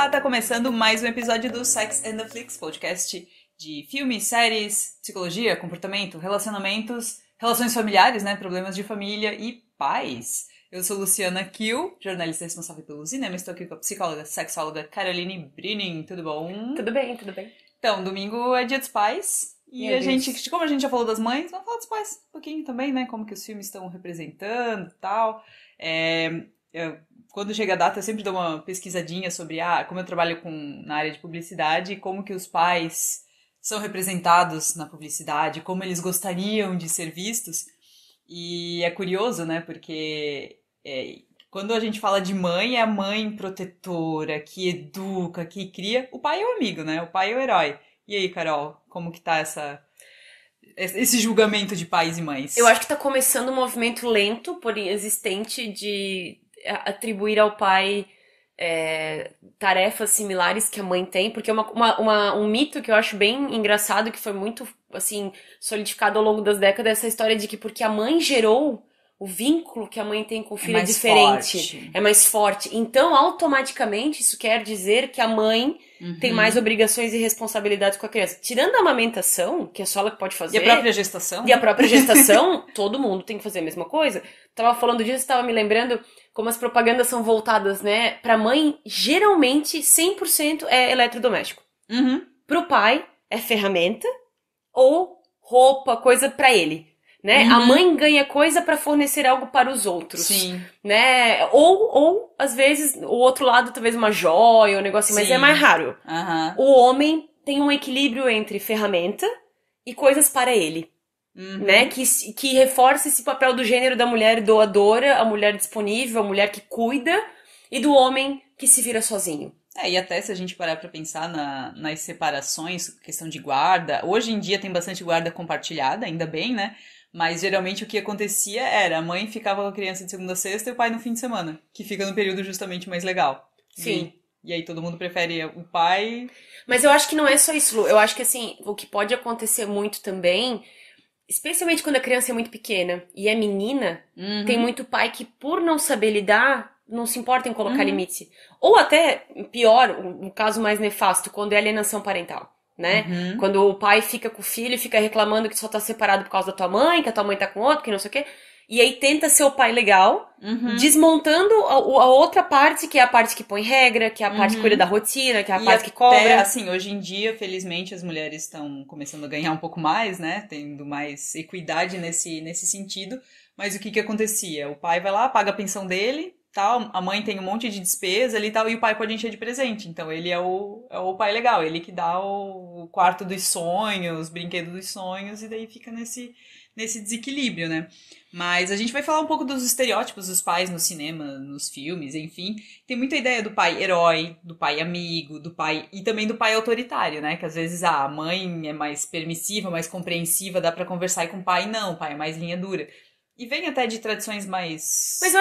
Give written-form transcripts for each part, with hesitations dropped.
Olá, tá começando mais um episódio do Sex and the Flix, podcast de filmes, séries, psicologia, comportamento, relacionamentos, relações familiares, né, problemas de família e pais. Eu sou Luciana Kiel, jornalista responsável pelo cinema, estou aqui com a psicóloga, sexóloga Caroline Brining, tudo bom? Tudo bem, tudo bem. Então, domingo é dia dos pais e a gente, como a gente já falou das mães, vamos falar dos pais um pouquinho também, né, como que os filmes estão representando e tal. Quando chega a data, eu sempre dou uma pesquisadinha sobre como eu trabalho na área de publicidade, como que os pais são representados na publicidade, como eles gostariam de ser vistos. E é curioso, né? Porque quando a gente fala de mãe, é a mãe protetora, que educa, que cria. O pai é o amigo, né? O pai é o herói. E aí, Carol, como que tá esse julgamento de pais e mães? Eu acho que tá começando um movimento lento, porém existente, de atribuir ao pai tarefas similares que a mãe tem, porque é um mito que eu acho bem engraçado, que foi muito, assim, solidificado ao longo das décadas, essa história de que porque a mãe gerou, o vínculo que a mãe tem com o filho é diferente, é mais forte. Então, automaticamente, isso quer dizer que a mãe tem mais obrigações e responsabilidades com a criança. Tirando a amamentação, que é só ela que pode fazer. E a própria gestação? E a própria gestação, todo mundo tem que fazer a mesma coisa. Tava falando disso, tava me lembrando como as propagandas são voltadas, né? Pra mãe, geralmente, 100% é eletrodoméstico. Pro pai, é ferramenta ou roupa, coisa pra ele. Né? A mãe ganha coisa pra fornecer algo para os outros. Sim. Né? Ou, às vezes, o outro lado, talvez uma joia, um negócio assim, mas é mais raro. O homem tem um equilíbrio entre ferramenta e coisas para ele. Né? Que reforça esse papel do gênero da mulher doadora, a mulher disponível, a mulher que cuida, e do homem que se vira sozinho. E até se a gente parar pra pensar nas separações, questão de guarda, hoje em dia tem bastante guarda compartilhada, ainda bem, né? Mas geralmente o que acontecia era a mãe ficava com a criança de segunda a sexta e o pai no fim de semana, que fica no período justamente mais legal. Sim. E aí todo mundo prefere o pai. Mas eu acho que não é só isso, Lu. Eu acho que assim, o que pode acontecer muito também, especialmente quando a criança é muito pequena e é menina, tem muito pai que, por não saber lidar, não se importa em colocar limite. Ou até, pior, um caso mais nefasto, quando é alienação parental. Né? Quando o pai fica com o filho e fica reclamando que só tá separado por causa da tua mãe, que a tua mãe tá com outro, que não sei o quê. E aí tenta ser o pai legal, desmontando a outra parte, que é a parte que põe regra, que é a parte que cuida da rotina, que é a parte que cobra. Assim, hoje em dia, felizmente, as mulheres estão começando a ganhar um pouco mais, né? Tendo mais equidade nesse sentido. Mas o que acontecia? O pai vai lá, paga a pensão dele, tal, a mãe tem um monte de despesa ali e tal, e o pai pode encher de presente. Então ele é o pai legal, ele que dá o quarto dos sonhos, brinquedo dos sonhos, e daí fica nesse desequilíbrio, né? Mas a gente vai falar um pouco dos estereótipos dos pais no cinema, nos filmes, enfim. Tem muita ideia do pai herói, do pai amigo, do pai... E também do pai autoritário, né? Que às vezes a mãe é mais permissiva, mais compreensiva, dá pra conversar, e com o pai não, o pai é mais linha dura. E vem até de tradições mais... Mas eu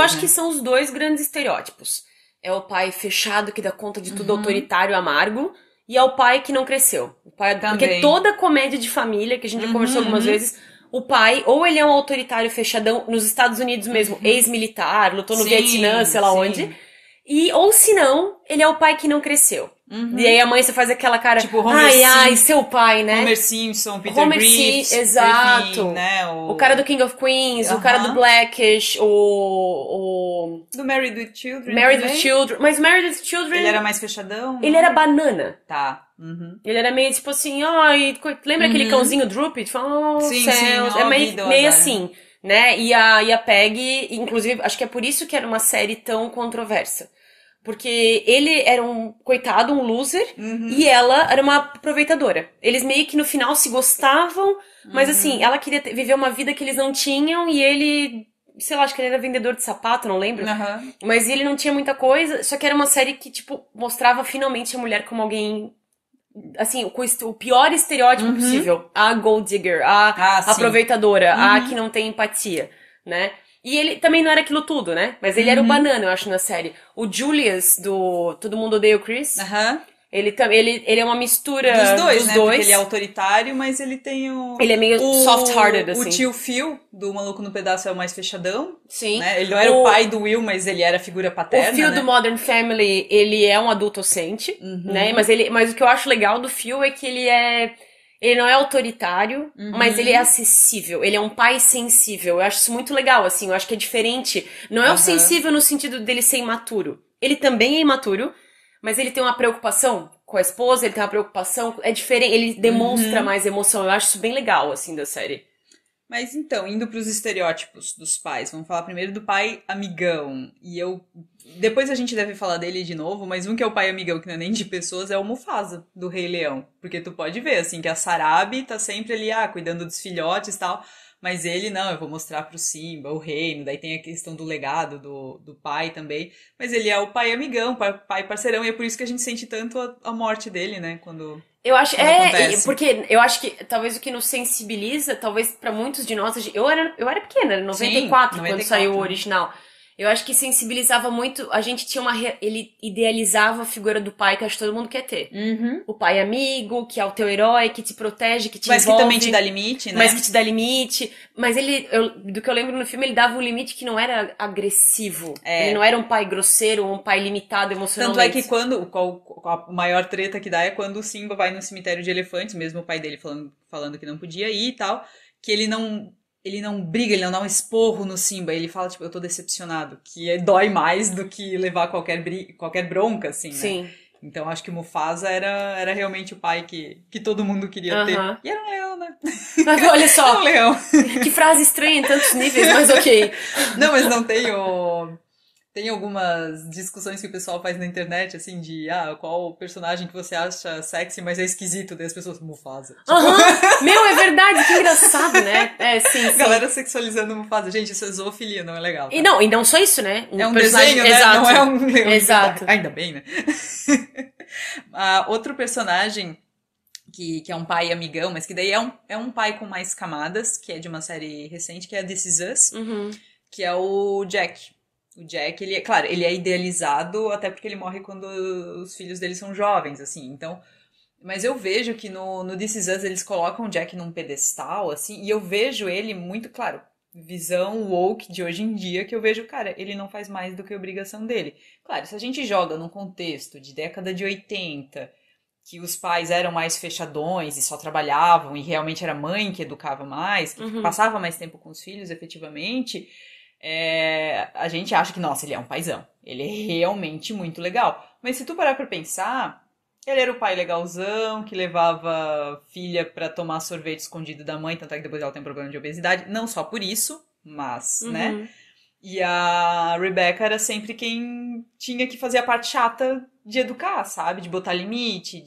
acho que são os dois grandes estereótipos. É o pai fechado que dá conta de tudo, autoritário, amargo, e é o pai que não cresceu. O pai, porque toda comédia de família, que a gente já conversou algumas vezes, o pai, ou ele é um autoritário fechadão, nos Estados Unidos mesmo, ex-militar, lutou no Vietnã, sei lá onde, ou se não, ele é o pai que não cresceu. E aí a mãe, você faz aquela cara, tipo, Homer ai, seu pai, né? Homer Simpson, Peter Griffin, exato. Enfim, né? O cara do King of Queens, o cara do Blackish, do Married with Children. Mas Married with Children... Ele era mais fechadão? Ele era banana. Tá. Ele era meio tipo assim, lembra aquele cãozinho Droopy? Tipo, sim, céus. É meio assim, né? E a Peggy, inclusive, acho que é por isso que era uma série tão controversa. Porque ele era um coitado, um loser, e ela era uma aproveitadora. Eles meio que no final se gostavam, mas assim, ela queria viver uma vida que eles não tinham, e ele, sei lá, acho que ele era vendedor de sapato, não lembro. Mas ele não tinha muita coisa, só que era uma série que, tipo, mostrava finalmente a mulher como alguém, assim, com o pior estereótipo possível. A gold digger, a aproveitadora, a que não tem empatia, né? E ele também não era aquilo tudo, né? Mas ele era o banana, eu acho, na série. O Julius, do Todo Mundo Odeia o Chris, Ele é uma mistura dos dois, né? dois. Porque ele é autoritário, mas ele tem o... Ele é meio soft-hearted, assim. O tio Phil, do Maluco no Pedaço, é o mais fechadão. Sim. Né? Ele não era o pai do Will, mas ele era a figura paterna, O Phil, né? do Modern Family, ele é um adulto docente, né? Mas o que eu acho legal do Phil é que ele não é autoritário, mas ele é acessível. Ele é um pai sensível. Eu acho isso muito legal, assim. Eu acho que é diferente. Não é o sensível no sentido dele ser imaturo. Ele também é imaturo, mas ele tem uma preocupação com a esposa, ele tem uma preocupação... É diferente, ele demonstra mais emoção. Eu acho isso bem legal, assim, da série. Mas então, indo pros estereótipos dos pais, vamos falar primeiro do pai amigão. Depois a gente deve falar dele de novo, mas um que é o pai amigão, que não é nem de pessoas, é o Mufasa, do Rei Leão. Porque tu pode ver, assim, que a Sarabi tá sempre ali, cuidando dos filhotes e tal, mas ele, não, eu vou mostrar pro Simba o reino, daí tem a questão do legado do pai também, mas ele é o pai amigão, pai parceirão, e é por isso que a gente sente tanto a morte dele, né, quando... Eu acho, porque eu acho que talvez o que nos sensibiliza, talvez pra muitos de nós, eu era pequena, 94, quando saiu o original. Eu acho que sensibilizava muito, a gente tinha ele idealizava a figura do pai que acho que todo mundo quer ter. O pai amigo, que é o teu herói, que te protege, que te envolve. Mas que também te dá limite, né? Mas que te dá limite. Mas do que eu lembro no filme, ele dava um limite que não era agressivo. Ele não era um pai grosseiro, um pai limitado emocionalmente. Tanto é que a maior treta que dá é quando o Simba vai no cemitério de elefantes, mesmo o pai dele falando que não podia ir e tal, que ele não briga, ele não dá um esporro no Simba, ele fala, tipo, eu tô decepcionado, que dói mais do que levar qualquer bronca, assim, né? Sim. Então acho que o Mufasa era realmente o pai que todo mundo queria ter. E era um leão, né? Mas olha só, era um leão. Que frase estranha em tantos níveis, mas ok. Não, mas não tem Tem algumas discussões que o pessoal faz na internet, assim, de qual personagem que você acha sexy, mas é esquisito, daí as pessoas, Mufasa. Tipo... Meu, é verdade, que engraçado, né? Sim. Galera sexualizando o Mufasa. Gente, isso é zoofilia, não é legal. Tá? E não só isso, né? É um desenho, né? Exato. Não é um leão. Exato. Ainda bem, né? Outro personagem que é um pai amigão, mas que daí é um pai com mais camadas, que é de uma série recente, que é This Is Us, que é o Jack. O Jack, ele é idealizado até porque ele morre quando os filhos dele são jovens, assim, então... Mas eu vejo que no This Is Us eles colocam o Jack num pedestal, assim, e eu vejo ele muito, claro, visão woke de hoje em dia, que eu vejo, cara, ele não faz mais do que a obrigação dele. Claro, se a gente joga num contexto de década de 80, que os pais eram mais fechadões e só trabalhavam, e realmente era a mãe que educava mais, que passava mais tempo com os filhos, efetivamente... a gente acha que, nossa, ele é um paizão. Ele é realmente muito legal. Mas se tu parar pra pensar, ele era o pai legalzão, que levava filha pra tomar sorvete escondido da mãe, tanto é que depois ela tem problema de obesidade. Não só por isso, mas, né? E a Rebecca era sempre quem tinha que fazer a parte chata de educar, sabe? De botar limite,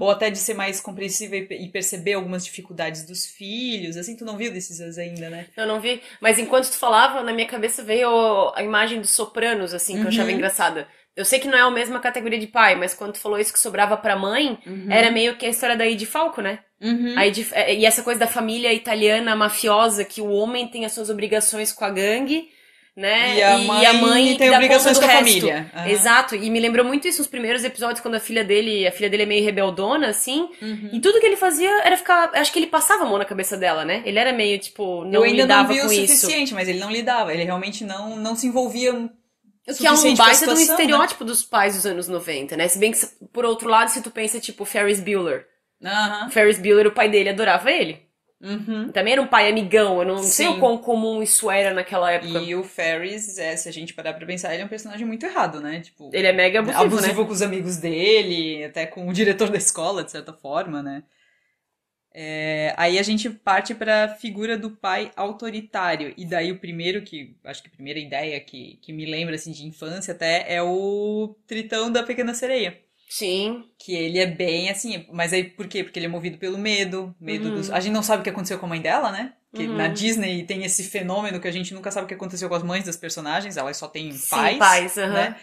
ou até de ser mais compreensiva e perceber algumas dificuldades dos filhos. Assim, tu não viu This Is Us ainda, né? Eu não vi, mas enquanto tu falava, na minha cabeça veio a imagem dos Sopranos, assim, que eu achava engraçada. Eu sei que não é a mesma categoria de pai, mas quando tu falou isso que sobrava pra mãe, era meio que a história da Edie Falco, né? E essa coisa da família italiana mafiosa, que o homem tem as suas obrigações com a gangue, né? E a mãe tem obrigações com a família. Exato. E me lembrou muito isso nos primeiros episódios, quando a filha dele é meio rebeldona, assim. E tudo que ele fazia era ficar... Acho que ele passava a mão na cabeça dela, né? Ele era meio, tipo, não lidava com isso. Eu ainda não vi o suficiente, mas ele não lidava. Ele realmente não se envolvia o que é um baita de um estereótipo, né? Dos pais dos anos 90, né? Se bem que, por outro lado, se tu pensa, tipo, Ferris Bueller. Ferris Bueller, o pai dele adorava ele. Também era um pai amigão, eu não sei o quão comum isso era naquela época. E o Ferris, se a gente parar pra pensar, ele é um personagem muito errado, né? Tipo, ele é mega abusivo, né? Com os amigos dele, até com o diretor da escola, de certa forma, né? Aí a gente parte pra figura do pai autoritário. E daí o primeiro acho que a primeira ideia que me lembra, assim, de infância até, é o Tritão da Pequena Sereia. Sim. Que ele é bem assim, mas aí por quê? Porque ele é movido pelo medo dos... A gente não sabe o que aconteceu com a mãe dela, né? Que na Disney tem esse fenômeno que a gente nunca sabe o que aconteceu com as mães das personagens, elas só têm pais, né?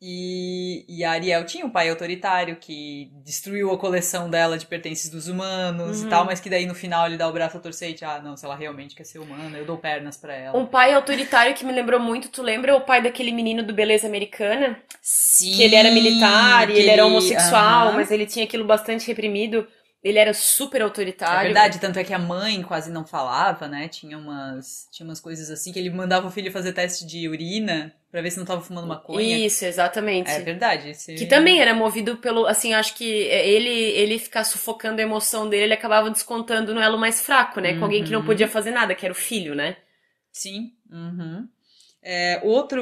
E a Ariel tinha um pai autoritário que destruiu a coleção dela de pertences dos humanos e tal, mas que daí no final ele dá o braço a torcer e não, se ela realmente quer ser humana, eu dou pernas pra ela. Um pai autoritário que me lembrou muito, tu lembra o pai daquele menino do Beleza Americana? Sim! Que ele era militar e ele era homossexual, mas ele tinha aquilo bastante reprimido. Ele era super autoritário. É verdade, tanto é que a mãe quase não falava, né? Tinha umas coisas assim, que ele mandava o filho fazer teste de urina pra ver se não tava fumando maconha. Isso, exatamente. É verdade. Que também era movido pelo, assim, acho que ele ficar sufocando a emoção dele, ele acabava descontando no elo mais fraco, né? Com alguém que não podia fazer nada, que era o filho, né? Sim.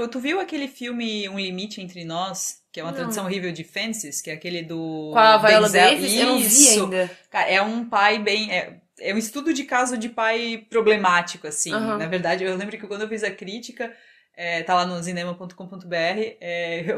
Tu viu aquele filme Um Limite Entre Nós? Que é uma tradução horrível de Fences, que é aquele do... Com a Viola Denzel. Davis? Eu não vi ainda. Cara, é um pai bem... É um estudo de caso de pai problemático, assim. Na verdade, eu lembro que quando eu fiz a crítica, tá lá no cinema.com.br,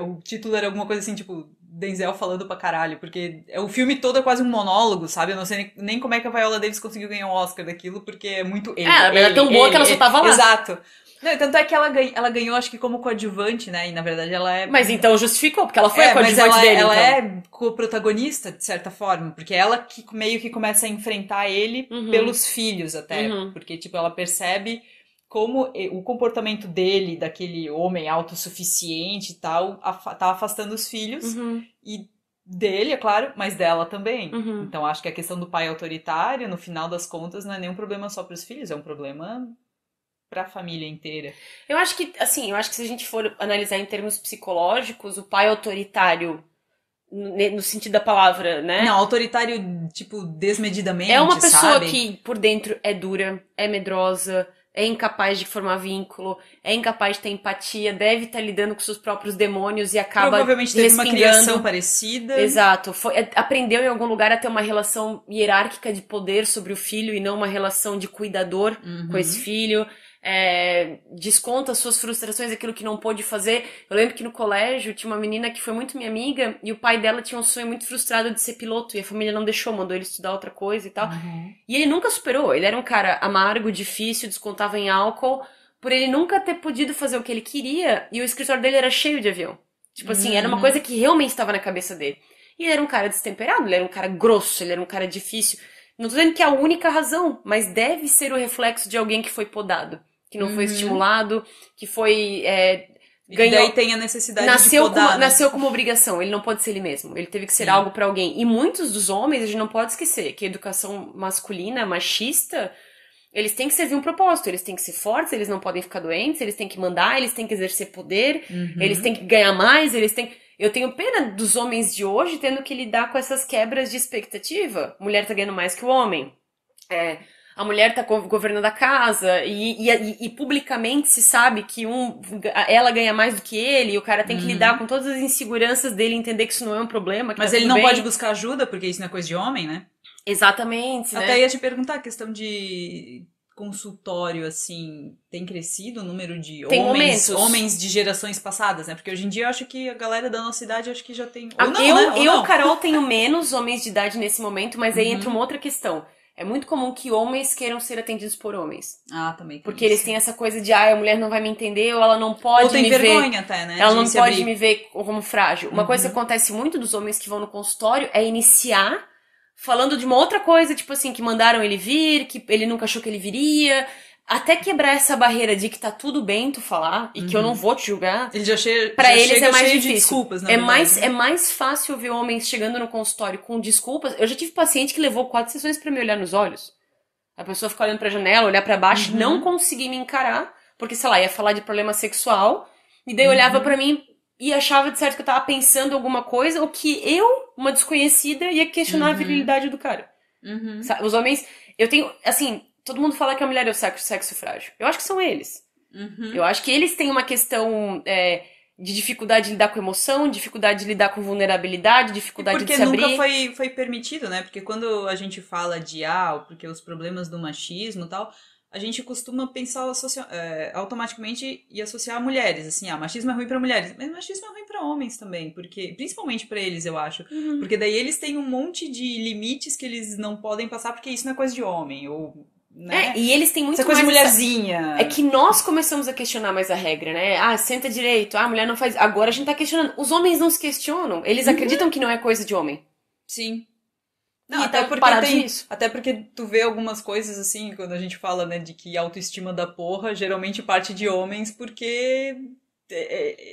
o título era alguma coisa assim, tipo, Denzel falando pra caralho, porque o filme todo é quase um monólogo, sabe? Eu não sei nem como é que a Viola Davis conseguiu ganhar um Oscar daquilo, porque é muito ele. Ela era tão boa que ela só tava lá. Exato. Não, tanto é que ela ganhou, acho que como coadjuvante, né? E na verdade ela é... Mas então justificou, porque ela foi a coadjuvante mas dele, ela então. é co-protagonista, de certa forma. Porque ela que meio que começa a enfrentar ele pelos filhos, até. Porque, tipo, ela percebe como o comportamento dele, daquele homem autossuficiente e tal, tá afastando os filhos. E dele, é claro, mas dela também. Então, acho que a questão do pai autoritário, no final das contas, não é nenhum problema só pros filhos, é um problema... pra família inteira. Eu acho que se a gente for analisar em termos psicológicos, o pai autoritário, no sentido da palavra, né? Não, autoritário, tipo, desmedidamente, é uma pessoa sabe? que, por dentro, é dura, é medrosa, é incapaz de formar vínculo, é incapaz de ter empatia, deve estar lidando com seus próprios demônios e acaba provavelmente teve uma criação parecida. Exato. Aprendeu em algum lugar a ter uma relação hierárquica de poder sobre o filho e não uma relação de cuidador com esse filho. Desconta suas frustrações, aquilo que não pôde fazer. Eu lembro que no colégio tinha uma menina que foi muito minha amiga e o pai dela tinha um sonho muito frustrado de ser piloto e a família não deixou, mandou ele estudar outra coisa e tal. E ele nunca superou. Ele era um cara amargo, difícil, descontava em álcool, por ele nunca ter podido fazer o que ele queria, e o escritório dele era cheio de avião. Tipo assim, era uma coisa que realmente estava na cabeça dele. E ele era um cara destemperado, ele era um cara grosso, ele era um cara difícil. Não tô dizendo que é a única razão, mas deve ser o reflexo de alguém que foi podado, que não foi estimulado, que foi... ganhou, e daí tem a necessidade de podar, nasceu como obrigação, ele não pode ser ele mesmo, ele teve que ser algo pra alguém. E muitos dos homens, a gente não pode esquecer que a educação masculina, machista, eles têm que servir um propósito, eles têm que ser fortes, eles não podem ficar doentes, eles têm que mandar, eles têm que exercer poder, eles têm que ganhar mais, eles têm... Eu tenho pena dos homens de hoje tendo que lidar com essas quebras de expectativa. A mulher tá ganhando mais que o homem. A mulher tá governando a casa e publicamente se sabe que ela ganha mais do que ele e o cara tem que lidar com todas as inseguranças dele, entender que isso não é um problema. Mas ele não pode buscar ajuda, porque isso não é coisa de homem, né? Exatamente, né? Até ia te perguntar, a questão de consultório, assim, tem crescido o número de homens de gerações passadas, né? Porque hoje em dia eu acho que a galera da nossa idade acho que já tem... Carol, tenho menos homens de idade nesse momento, mas aí entra uma outra questão. É muito comum que homens queiram ser atendidos por homens. Também. Porque eles têm essa coisa de, a mulher não vai me entender, ou ela não pode me ver... Ou tem vergonha até, né? Ela não pode me ver como frágil. Uma coisa que acontece muito dos homens que vão no consultório é iniciar falando de uma outra coisa, tipo assim, que mandaram ele vir, que ele nunca achou que ele viria... Até quebrar essa barreira de que tá tudo bem tu falar e que eu não vou te julgar. Ele já pra eles chega é mais cheio difícil. De desculpas, na é mais fácil ver homens chegando no consultório com desculpas. Eu já tive paciente que levou 4 sessões pra me olhar nos olhos. A pessoa fica olhando pra janela, olhar pra baixo, não conseguir me encarar, porque, sei lá, ia falar de problema sexual, e daí olhava pra mim e achava de certo que eu tava pensando alguma coisa, ou que eu, uma desconhecida, ia questionar a virilidade do cara. Os homens, eu tenho, assim... Todo mundo fala que a mulher é o sexo frágil. Eu acho que são eles. Eu acho que eles têm uma questão de dificuldade de lidar com emoção, dificuldade de lidar com vulnerabilidade, dificuldade de se abrir. Porque nunca foi permitido, né? Porque quando a gente fala de porque os problemas do machismo e tal, a gente costuma pensar automaticamente e associar a mulheres. Assim, machismo é ruim pra mulheres. Mas machismo é ruim pra homens também. Porque, principalmente pra eles, eu acho. Porque daí eles têm um monte de limites que eles não podem passar porque isso não é coisa de homem. Ou... né? E eles têm muito essa coisa mais de mulherzinha. É que nós começamos a questionar mais a regra, né? Ah, senta direito, a mulher não faz... Agora a gente tá questionando. Os homens não se questionam, eles acreditam que não é coisa de homem. Sim. Não, E até tá porque parados nisso. até porque tu vê algumas coisas assim, quando a gente fala, né, de que autoestima da porra geralmente parte de homens, porque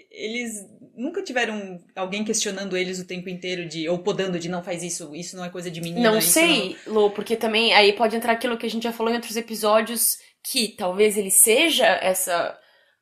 eles nunca tiveram alguém questionando eles o tempo inteiro ou podando de não faz isso, isso não é coisa de menina, Não isso sei, Lô, porque também aí pode entrar aquilo que a gente já falou em outros episódios, que talvez ele seja essa...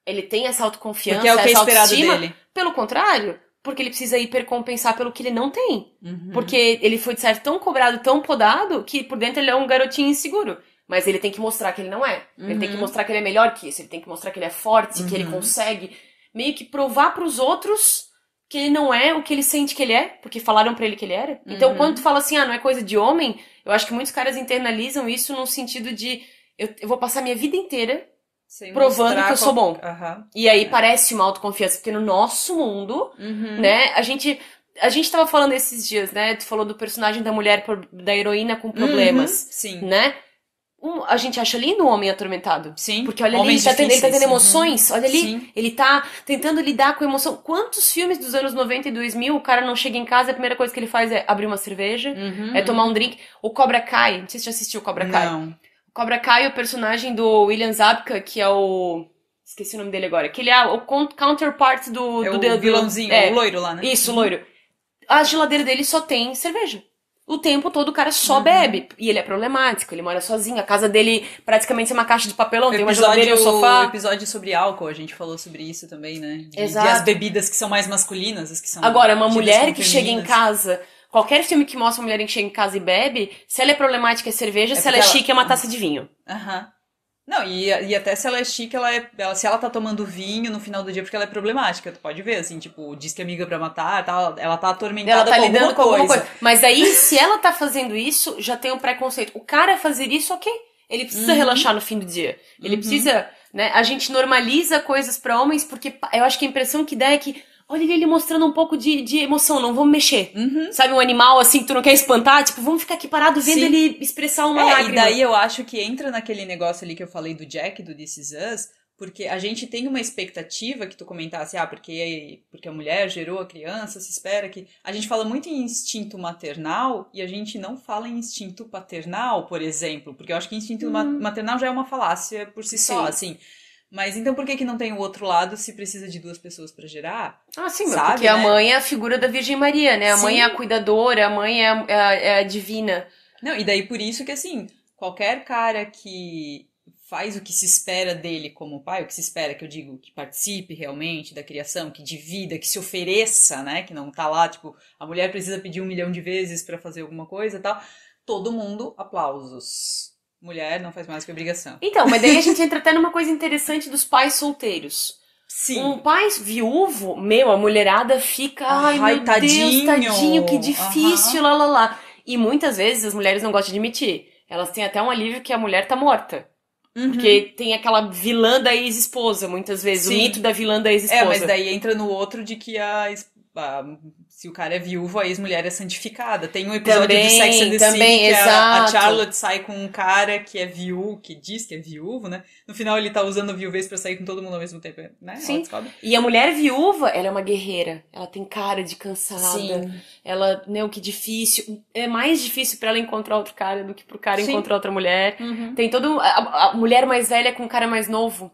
Ele tem essa autoconfiança, porque é o que é essa esperado autoestima. dele. Pelo contrário, porque ele precisa hipercompensar pelo que ele não tem. Uhum. Porque ele foi, de certo, tão cobrado, tão podado, que por dentro ele é um garotinho inseguro. Mas ele tem que mostrar que ele não é. Ele tem que mostrar que ele é melhor que isso. Ele tem que mostrar que ele é forte, que ele consegue meio que provar pros outros que ele não é o que ele sente que ele é, porque falaram pra ele que ele era. Então, quando tu fala assim, ah, não é coisa de homem, eu acho que muitos caras internalizam isso no sentido de eu vou passar minha vida inteira Sem provando que eu sou bom. Uhum. E aí parece uma autoconfiança, porque no nosso mundo, né, a gente tava falando esses dias, né, tu falou do personagem da mulher, da heroína com problemas, sim. né? A gente acha lindo o homem atormentado. Sim. Porque olha ali, ele tá tendo emoções, olha ali, Sim. ele tá tentando lidar com emoção. Quantos filmes dos anos 90 e 2000 o cara não chega em casa e a primeira coisa que ele faz é abrir uma cerveja, é tomar um drink. O Cobra Kai, não sei se você já assistiu o Cobra Kai. Não. Cobra Kai, o personagem do William Zabka, que é o... Esqueci o nome dele agora. Que ele é o counterpart do... o vilãozinho, o loiro lá, né? Isso, o loiro. A geladeira dele só tem cerveja. O tempo todo o cara só bebe. E ele é problemático, ele mora sozinho. A casa dele praticamente é uma caixa de papelão, tem uma geladeira e um sofá. O episódio sobre álcool, a gente falou sobre isso também, né? Exato. De as bebidas que são mais masculinas, as que são... Agora, uma mulher que chega em casa... Qualquer filme que mostra uma mulher que chega em casa e bebe, se ela é problemática é cerveja, se ela é chique é uma taça de vinho. Aham. Não, e até se ela é chique, se ela tá tomando vinho no final do dia porque ela é problemática, tu pode ver, assim, tipo, diz que é amiga pra matar, ela tá atormentada ela tá com lidando alguma com alguma coisa. Mas aí, se ela tá fazendo isso, já tem um preconceito. O cara fazer isso, ok. Ele precisa relaxar no fim do dia. Ele precisa, né? A gente normaliza coisas pra homens porque eu acho que a impressão que dá é que olha ele mostrando um pouco de emoção, não vamos mexer. Sabe, um animal assim que tu não quer espantar, tipo, vamos ficar aqui parado vendo ele expressar uma lágrima. E daí eu acho que entra naquele negócio ali que eu falei do Jack, do This Is Us, porque a gente tem uma expectativa que tu comentasse, porque a mulher gerou a criança, se espera que... A gente fala muito em instinto maternal e a gente não fala em instinto paternal, por exemplo, porque eu acho que instinto maternal já é uma falácia por si só, assim... Mas então por que não tem o outro lado se precisa de duas pessoas pra gerar? Ah, sim, sabe, porque a mãe é a figura da Virgem Maria, né? A mãe é a cuidadora, a mãe é a divina. Não, e daí por isso que, assim, qualquer cara que faz o que se espera dele como pai, o que se espera, que eu digo, que participe realmente da criação, que divida, que se ofereça, né? Que não tá lá, tipo, a mulher precisa pedir 1 milhão de vezes pra fazer alguma coisa e tal. Todo mundo, aplausos. Mulher não faz mais que obrigação. Então, mas daí a gente entra até numa coisa interessante dos pais solteiros. Sim. Um pai viúvo, a mulherada fica... Ai, meu tadinho. Deus, tadinho, que difícil, lá. E muitas vezes as mulheres não gostam de admitir. Elas têm até um alívio que a mulher tá morta. Porque tem aquela vilã da ex-esposa, muitas vezes. Sim. O mito da vilã da ex-esposa. Mas daí entra no outro de que se o cara é viúvo, a ex-mulher é santificada. Tem um episódio do Sex and the City que a Charlotte sai com um cara que é viúvo, que diz que é viúvo, né? No final ele tá usando a viuvez pra sair com todo mundo ao mesmo tempo, né? Sim. E a mulher viúva, ela é uma guerreira. Ela tem cara de cansada. Sim. Ela, né, o que difícil. É mais difícil pra ela encontrar outro cara do que pro cara encontrar outra mulher. Tem todo... A mulher mais velha com um cara mais novo.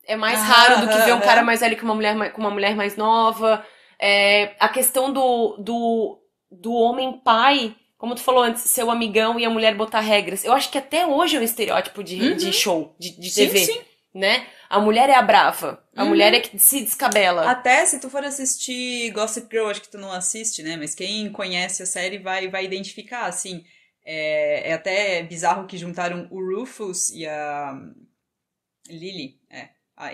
É mais raro do que ver um cara mais velho com uma mulher mais nova. A questão do homem pai, como tu falou antes, ser o amigão e a mulher botar regras. Eu acho que até hoje é um estereótipo de show, de TV, sim. Né? A mulher é a brava, a mulher é que se descabela. Até se tu for assistir Gossip Girl, acho que tu não assiste, né? Mas quem conhece a série vai identificar, assim. É até bizarro que juntaram o Rufus e a Lily,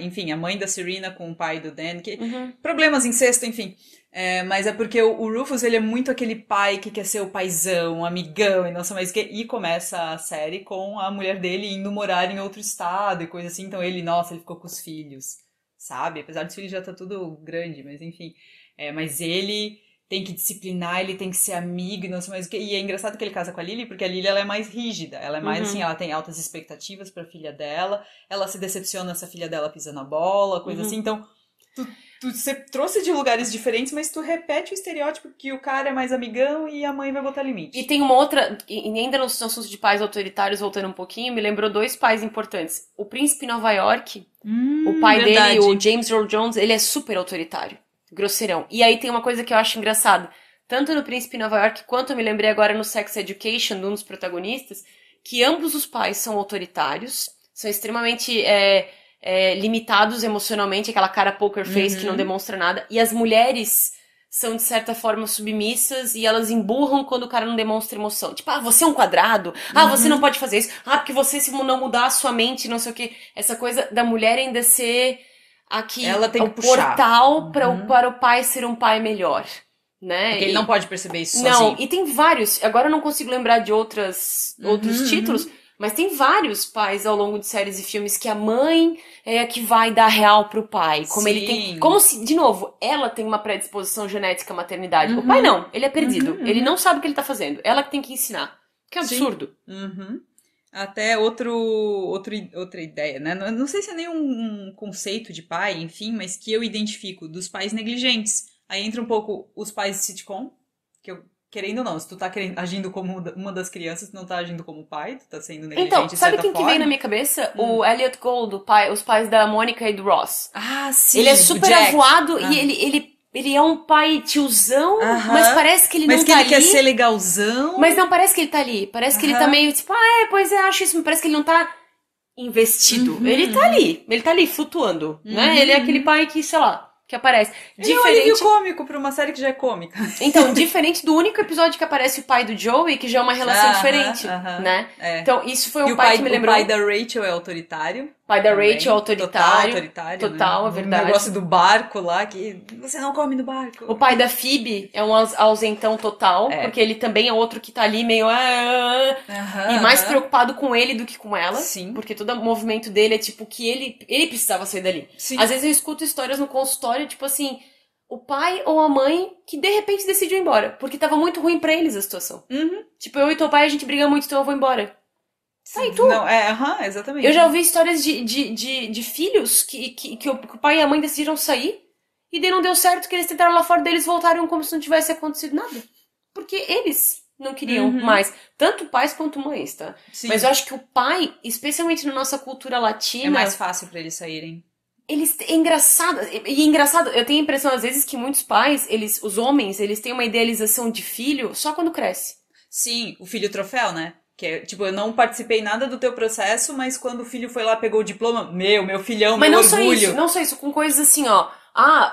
enfim, a mãe da Serena com o pai do Dan, que problemas, incesto, enfim. Mas é porque o Rufus, ele é muito aquele pai que quer ser o paizão, amigão e não sei mais o que. E começa a série com a mulher dele indo morar em outro estado e coisa assim. Então ele ficou com os filhos, sabe? Apesar dos filhos já tá tudo grande, mas enfim. Mas ele tem que disciplinar, ele tem que ser amigo e não sei mais o que. E é engraçado que ele casa com a Lily, porque a Lily ela é mais rígida. Ela é mais assim, ela tem altas expectativas pra filha dela. Ela se decepciona se a filha dela pisa na bola, coisa assim. Então, você trouxe de lugares diferentes, mas tu repete o estereótipo que o cara é mais amigão e a mãe vai botar limite. E tem uma outra, e ainda nos assuntos de pais autoritários, voltando um pouquinho, me lembrou 2 pais importantes. O Príncipe Nova York, o pai dele, o James Earl Jones, ele é super autoritário. Grosseirão. E aí tem uma coisa que eu acho engraçada. Tanto no Príncipe Nova York, quanto eu me lembrei agora no Sex Education, de um dos protagonistas, que ambos os pais são autoritários, são extremamente limitados emocionalmente, aquela cara poker face que não demonstra nada, e as mulheres são, de certa forma, submissas e elas emburram quando o cara não demonstra emoção. Tipo, você é um quadrado, você não pode fazer isso, porque você, se não mudar a sua mente, não sei o quê. Essa coisa da mulher ainda ser aqui ela tem o portal para o pai ser um pai melhor, né? Porque ele não pode perceber isso sozinho. Não, e tem vários, agora eu não consigo lembrar de outros títulos, mas tem vários pais ao longo de séries e filmes que a mãe é a que vai dar real pro pai. Como ele tem. Como se, de novo, ela tem uma predisposição genética à maternidade. O pai não, ele é perdido. Ele não sabe o que ele tá fazendo. Ela que tem que ensinar. Que é um absurdo. Até outra ideia, né? Não sei se é nem um conceito de pai, enfim, mas que eu identifico dos pais negligentes. Aí entra um pouco os pais de sitcom, que eu, querendo ou não, se tu tá agindo como uma das crianças, tu não tá agindo como pai, tu tá sendo negligente então, de certa sabe quem que veio na minha cabeça? O Elliot Gould, os pais da Mônica e do Ross. Sim. Ele é super avoado e ele é um pai tiozão, mas parece que ele não tá ali. Mas que ele quer ser legalzão. Mas não parece que ele tá ali. Parece que ele tá meio tipo, pois é, acho isso. Parece que ele não tá investido. Ele tá ali flutuando, né? Ele é aquele pai que, sei lá, que aparece. Ele é um alívio cômico pra uma série que já é cômica. Então, diferente do único episódio que aparece o pai do Joey, que já é uma relação diferente, né? Então, isso foi um pai que me lembrou. O pai da Rachel é autoritário. O pai da Rachel é autoritário. Total, né? É verdade. O negócio do barco lá, que você não come no barco. O pai da Phoebe é um ausentão total, porque ele também é outro que tá ali meio... e mais preocupado com ele do que com ela. Sim. Porque todo o movimento dele é tipo que ele precisava sair dali. Sim. Às vezes eu escuto histórias no consultório, tipo assim, o pai ou a mãe que de repente decidiu ir embora. Porque tava muito ruim pra eles a situação. Tipo, eu e teu pai, a gente briga muito, então eu vou embora. E tu? Não, exatamente. Eu já ouvi histórias de filhos que o pai e a mãe decidiram sair e daí não deu certo, que eles tentaram lá fora, deles voltaram como se não tivesse acontecido nada. Porque eles não queriam mais. Tanto pais quanto mães, tá? Sim. Mas eu acho que o pai, especialmente na nossa cultura latina... É mais fácil pra eles saírem. É engraçado. E engraçado, eu tenho a impressão às vezes que muitos pais, os homens, eles têm uma idealização de filho só quando cresce. Sim, o filho troféu, né? Que é, tipo, eu não participei nada do teu processo, mas quando o filho foi lá, pegou o diploma, meu filhão, mas meu orgulho. Mas não só isso, com coisas assim, ó.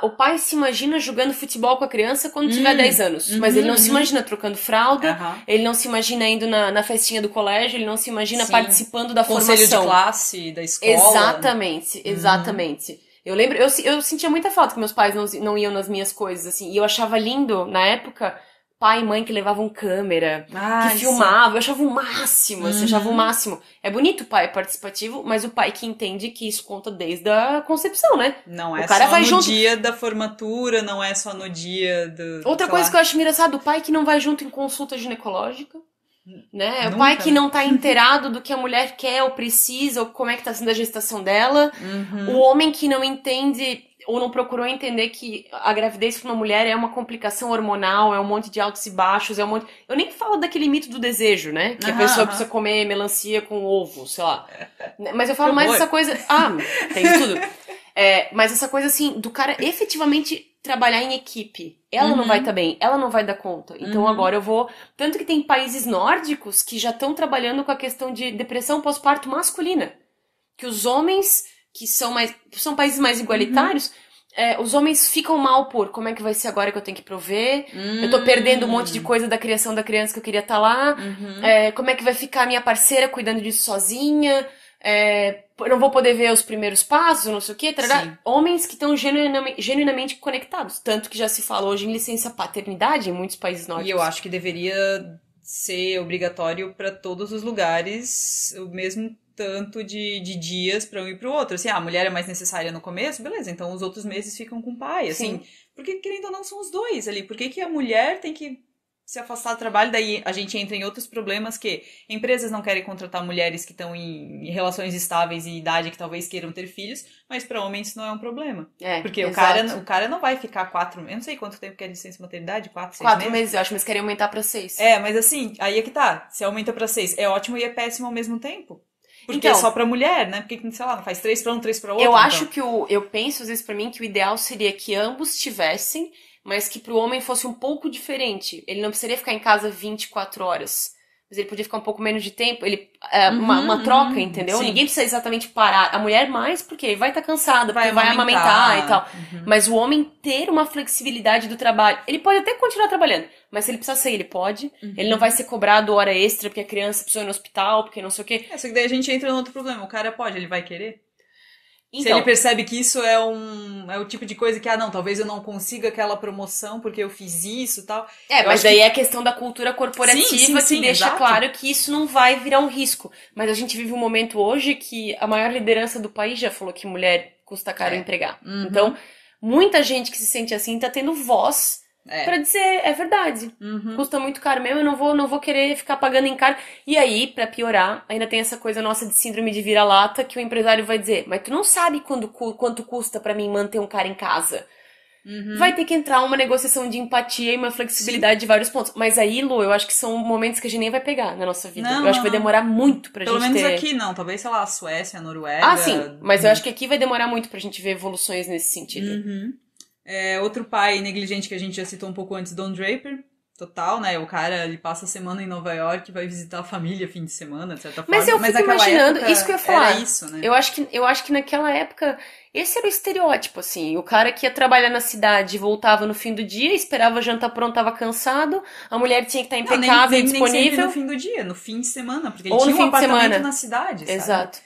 O pai se imagina jogando futebol com a criança quando tiver 10 anos. Mas ele não se imagina trocando fralda, ele não se imagina indo na festinha do colégio, ele não se imagina participando da Conselho formação. de classe, da escola. Exatamente. Eu lembro, eu sentia muita falta que meus pais não iam nas minhas coisas, assim. E eu achava lindo, na época... pai e mãe que levavam câmera, que filmavam, eu achava o máximo, assim, achava o máximo. É bonito o pai participativo, mas o pai que entende que isso conta desde a concepção, né? Não é o cara só vai no junto... dia da formatura, não é só no dia do... Outra coisa que eu acho engraçado, o pai que não vai junto em consulta ginecológica, né? Nunca. O pai que não tá inteirado do que a mulher quer ou precisa, ou como é que tá sendo a gestação dela. O homem que não entende... ou não procurou entender que a gravidez para uma mulher é uma complicação hormonal, é um monte de altos e baixos, é um monte... Eu nem falo daquele mito do desejo, né? Que a pessoa precisa comer melancia com ovo, sei lá. Mas eu falo mais essa coisa... tem de tudo. Mas essa coisa, assim, do cara efetivamente trabalhar em equipe. Ela não vai estar bem, ela não vai dar conta. Então agora eu vou... Tanto que tem países nórdicos que já estão trabalhando com a questão de depressão pós-parto masculina. Que os homens... que são países mais igualitários, os homens ficam mal por como é que vai ser agora que eu tenho que prover, eu tô perdendo um monte de coisa da criação da criança que eu queria estar lá, como é que vai ficar a minha parceira cuidando disso sozinha, eu não vou poder ver os primeiros passos, não sei o quê, homens que estão genuinamente conectados, tanto que já se fala hoje em licença paternidade em muitos países nórdicos. E eu acho que deveria ser obrigatório para todos os lugares o mesmo tanto de dias para um e para o outro. Assim, a mulher é mais necessária no começo, beleza, então os outros meses ficam com o pai, assim. Sim. Porque, querendo ou não, são os dois ali. Por que a mulher tem que se afastar do trabalho? Daí a gente entra em outros problemas que empresas não querem contratar mulheres que estão em relações estáveis e idade que talvez queiram ter filhos, mas para homens isso não é um problema. Porque o cara não vai ficar 4 meses, eu não sei quanto tempo que é licença maternidade, 4, 6 meses? 4 meses, eu acho, mas querem aumentar para 6. Mas assim, aí é que tá, se aumenta para 6, é ótimo e é péssimo ao mesmo tempo. Porque então, é só pra mulher, né? Porque, sei lá, não faz 3 pra um, 3 pra outro. Eu acho que eu penso, às vezes, pra mim, que o ideal seria que ambos tivessem, mas que pro homem fosse um pouco diferente. Ele não precisaria ficar em casa 24 horas. Mas ele podia ficar um pouco menos de tempo. Uma troca, entendeu? Sim. Ninguém precisa exatamente parar. A mulher mais, porque vai estar cansada, porque vai amamentar e tal. Mas o homem ter uma flexibilidade do trabalho. Ele pode até continuar trabalhando, mas se ele precisar sair, ele pode. Ele não vai ser cobrado hora extra porque a criança precisa ir no hospital, porque não sei o quê. Só que daí a gente entra no outro problema. O cara pode, ele vai querer? Então, se ele percebe que isso é o tipo de coisa que, não, talvez eu não consiga aquela promoção porque eu fiz isso e tal. Mas daí é a questão da cultura corporativa que deixa claro que isso não vai virar um risco. Mas a gente vive um momento hoje que a maior liderança do país já falou que mulher custa caro empregar. Então, muita gente que se sente assim tá tendo voz pra dizer, é verdade. Custa muito caro mesmo, eu não vou querer ficar pagando em caro. E aí, pra piorar, ainda tem essa coisa nossa de síndrome de vira-lata que o empresário vai dizer, mas tu não sabe quanto custa pra mim manter um cara em casa. Vai ter que entrar uma negociação de empatia e uma flexibilidade de vários pontos. Mas aí, Lu, eu acho que são momentos que a gente nem vai pegar na nossa vida. Eu acho que vai demorar muito pra gente ter... Pelo menos aqui não, talvez, sei lá, a Suécia, a Noruega... Ah, sim, mas eu acho que aqui vai demorar muito pra gente ver evoluções nesse sentido. Outro pai negligente que a gente já citou um pouco antes, Don Draper, total, né? O cara, ele passa a semana em Nova York, vai visitar a família fim de semana, de certa forma. Mas eu fico imaginando, isso que eu ia falar. Era isso, né? Eu acho que naquela época, esse era o estereótipo, assim. O cara que ia trabalhar na cidade, voltava no fim do dia, esperava a janta pronta, tava cansado, a mulher tinha que estar impecável e disponível. Nem sempre no fim do dia, no fim de semana, porque ele tinha um apartamento na cidade, sabe? Exato.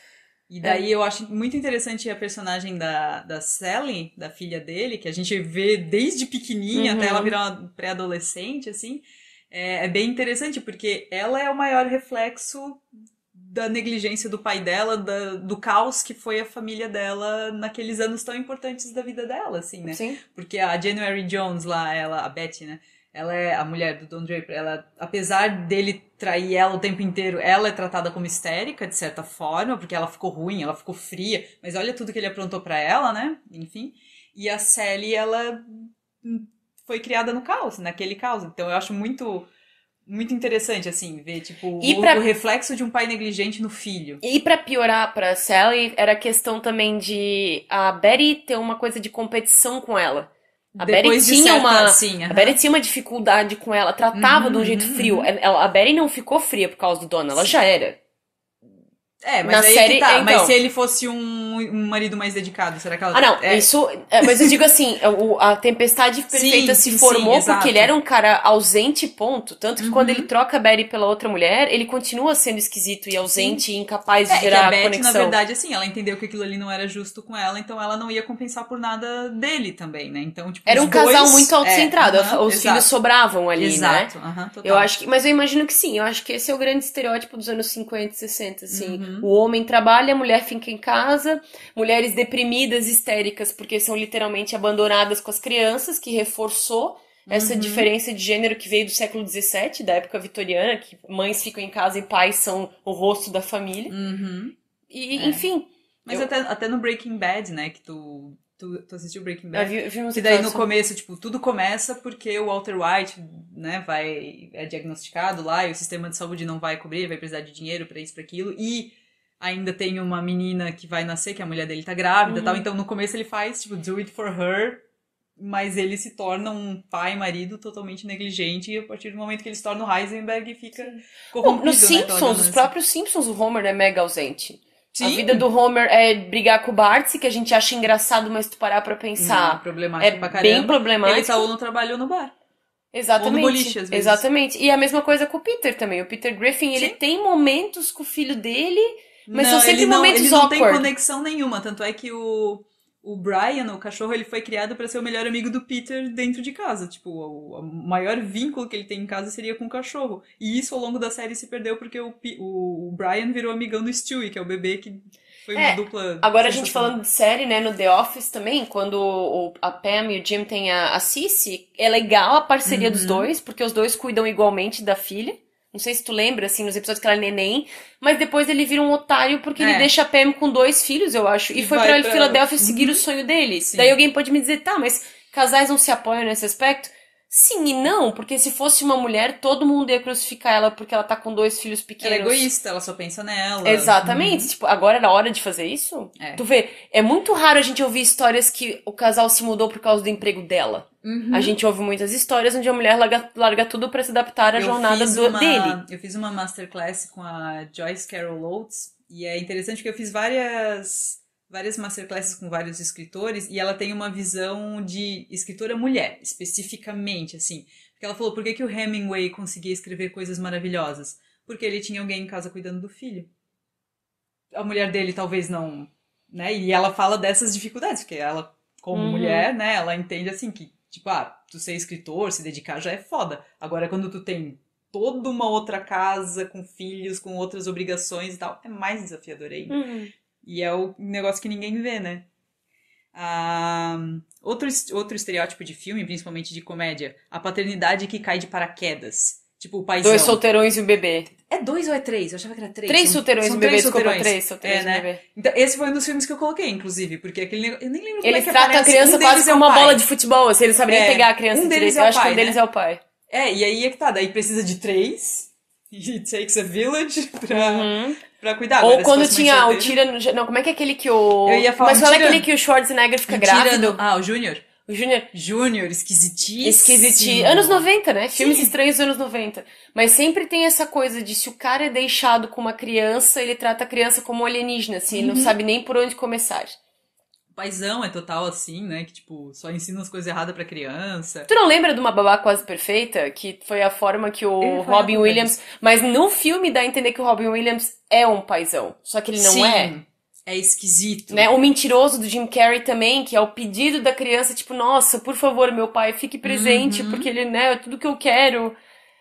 E daí eu acho muito interessante a personagem da Sally, da filha dele, que a gente vê desde pequenininha até ela virar uma pré-adolescente, assim. É bem interessante, porque ela é o maior reflexo da negligência do pai dela, do caos que foi a família dela naqueles anos tão importantes da vida dela, assim, né? Sim. Porque a January Jones lá, a Betty, né? Ela é a mulher do Don Draper, ela, apesar dele trair ela o tempo inteiro, ela é tratada como histérica, de certa forma, porque ela ficou ruim, ela ficou fria, mas olha tudo que ele aprontou pra ela, né? Enfim. E a Sally, ela foi criada no caos, naquele caos. Então eu acho muito interessante, assim, ver, tipo, o reflexo de um pai negligente no filho. E pra piorar pra Sally, era a questão também de a Betty ter uma coisa de competição com ela. A Betty tinha uma dificuldade com ela, tratava de um jeito frio. A Betty não ficou fria por causa do Don, ela já era. Mas na aí série, que tá. Então... Mas se ele fosse um marido mais dedicado, será que ela... isso... mas eu digo assim, a tempestade perfeita se formou porque ele era um cara ausente, ponto. Tanto que quando ele troca a Betty pela outra mulher, ele continua sendo esquisito e ausente e incapaz de gerar Betty, conexão. Na verdade, assim, ela entendeu que aquilo ali não era justo com ela, então ela não ia compensar por nada dele também, né? Então, tipo, era um casal muito autocentrado, os filhos sobravam ali, né? Total. Eu acho que, mas eu imagino que sim, eu acho que esse é o grande estereótipo dos anos 50 e 60, assim. O homem trabalha, a mulher fica em casa, mulheres deprimidas, histéricas, porque são literalmente abandonadas com as crianças, que reforçou essa diferença de gênero que veio do século XVII, da época vitoriana, que mães ficam em casa e pais são o rosto da família. Enfim. Mas até no Breaking Bad, né, que tu assistiu Breaking Bad? Vi que daí no começo, tipo, tudo começa porque o Walter White, né, é diagnosticado lá e o sistema de saúde não vai cobrir, vai precisar de dinheiro pra isso, pra aquilo, e ainda tem uma menina que vai nascer, que a mulher dele tá grávida e tal, então no começo ele faz, tipo, do it for her, mas ele se torna um pai e marido totalmente negligente e a partir do momento que ele se torna o Heisenberg fica corrompido. Nos Simpsons, os próprios Simpsons, o Homer é mega ausente. Sim. A vida do Homer é brigar com o Bart, que a gente acha engraçado, mas tu parar pra pensar. Problemático pra caramba. Bem problemático. Ele tá ou no trabalho ou no bar. Exatamente. Ou no boliche, às vezes. Exatamente. E a mesma coisa com o Peter também. O Peter Griffin, ele tem momentos com o filho dele, mas são sempre momentos awkward. Ele não tem conexão nenhuma. Tanto é que o o Brian, o cachorro, ele foi criado pra ser o melhor amigo do Peter dentro de casa. Tipo, o maior vínculo que ele tem em casa seria com o cachorro. E isso ao longo da série se perdeu porque o Brian virou amigão do Stewie, que é o bebê que foi uma dupla. Agora a gente falando de série, né, no The Office também, quando a Pam e o Jim têm a Cissy, é legal a parceria dos dois, porque os dois cuidam igualmente da filha. Não sei se tu lembra, assim, nos episódios que ela é neném. Mas depois ele vira um otário porque ele deixa a Pam com 2 filhos, eu acho. E foi pra Filadélfia seguir o sonho dele. Sim. Daí alguém pode me dizer, tá, mas casais não se apoiam nesse aspecto? Sim e não, porque se fosse uma mulher, todo mundo ia crucificar ela porque ela tá com 2 filhos pequenos. Ela é egoísta, ela só pensa nela. Exatamente. Tipo, agora era hora de fazer isso? Tu vê, é muito raro a gente ouvir histórias que o casal se mudou por causa do emprego dela. A gente ouve muitas histórias onde a mulher larga tudo pra se adaptar à jornada dele. Eu fiz uma masterclass com a Joyce Carol Oates, e é interessante que eu fiz várias masterclasses com vários escritores, e ela tem uma visão de escritora mulher, especificamente, assim. Porque ela falou, por que o Hemingway conseguia escrever coisas maravilhosas? Porque ele tinha alguém em casa cuidando do filho. A mulher dele talvez não, né? E ela fala dessas dificuldades, porque ela, como mulher, né, ela entende assim que, tipo, tu ser escritor, se dedicar já é foda. Agora, quando tu tem toda uma outra casa, com filhos, com outras obrigações e tal, é mais desafiador ainda. E é o negócio que ninguém vê, né? Outro estereótipo de filme, principalmente de comédia, a paternidade que cai de paraquedas. Tipo, o paizão. 2 solteirões e um bebê. É 2 ou é 3? Eu achava que era 3. 3 solteirões e um bebê, desculpa, 3 solteirões e um bebê. Então, esse foi um dos filmes que eu coloquei, inclusive, porque aquele negócio... Eu nem lembro como eles é que tratam a criança quase como uma bola de futebol, assim, eles sabem nem pegar a criança direito. Eu acho que um deles é o pai. E aí é que tá, daí precisa de 3, it takes a village pra cuidar. Ou quando tinha o Tira... Não, como é que é aquele que o... Eu ia falar Mas qual é aquele que o Schwarzenegger fica grávido? O Júnior. O Júnior. Júnior, esquisitíssimo. Esquisitíssimo. Anos 90, né? Filmes estranhos dos anos 90. Mas sempre tem essa coisa de se o cara é deixado com uma criança, ele trata a criança como um alienígena, assim, não sabe nem por onde começar. O paizão é total assim, né? Que, tipo, só ensina as coisas erradas pra criança. Tu não lembra de Uma Babá Quase Perfeita? Que foi a forma que o Robin Williams... Mas no filme dá a entender que o Robin Williams é um paizão. Só que ele não é. É esquisito. Né? O Mentiroso do Jim Carrey também, que é o pedido da criança, tipo, nossa, por favor, meu pai, fique presente, porque ele, né, é tudo que eu quero.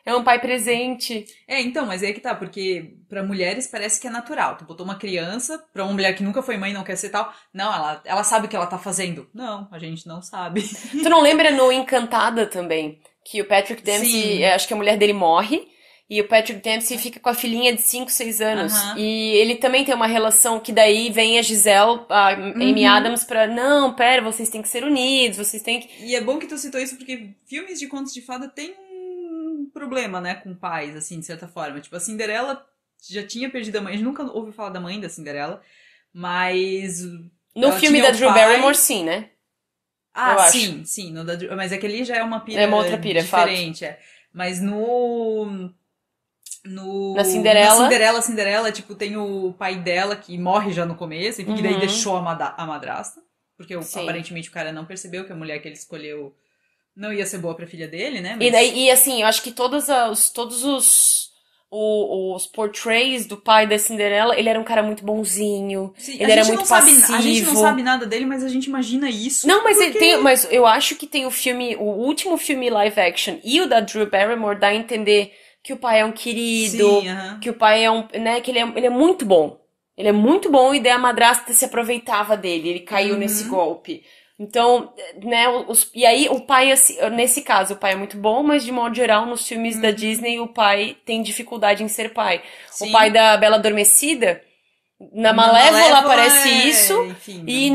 É um pai presente. Então, mas é que tá, porque pra mulheres parece que é natural. Tu botou uma criança, pra uma mulher que nunca foi mãe e não quer ser tal, não, ela sabe o que ela tá fazendo. Não, a gente não sabe. Tu não lembra no Encantada também? Que o Patrick Dempsey, acho que a mulher dele morre, e o Patrick Dempsey fica com a filhinha de 5, 6 anos. E ele também tem uma relação que daí vem a Giselle, a Amy Adams, pra... Não, pera, vocês têm que ser unidos, vocês têm que... E é bom que tu citou isso, porque filmes de contos de fada tem um problema, né, com pais, assim, de certa forma. Tipo, a Cinderela já tinha perdido a mãe. A gente nunca ouviu falar da mãe da Cinderela, mas... No filme da Drew Barrymore, sim, né? Sim. Mas aquele já é uma pira é uma outra pira, diferente. Mas na Cinderela, tipo, tem o pai dela que morre já no começo, e que daí deixou a madrasta, porque aparentemente o cara não percebeu que a mulher que ele escolheu não ia ser boa pra filha dele, né? Mas... E assim, eu acho que todos os portrays do pai da Cinderela, ele era um cara muito bonzinho, ele era muito passivo. A gente não sabe nada dele, mas a gente imagina isso. Não, mas eu acho que tem o último filme live action e o da Drew Barrymore dá a entender que o pai é um querido, que o pai é um, né, que ele é muito bom. Ele é muito bom e daí a madrasta se aproveitava dele, ele caiu nesse golpe. Então, né, e aí o pai, nesse caso, o pai é muito bom, mas de modo geral, nos filmes da Disney, o pai tem dificuldade em ser pai. Sim. O pai da Bela Adormecida, na Malévola aparece isso, enfim, e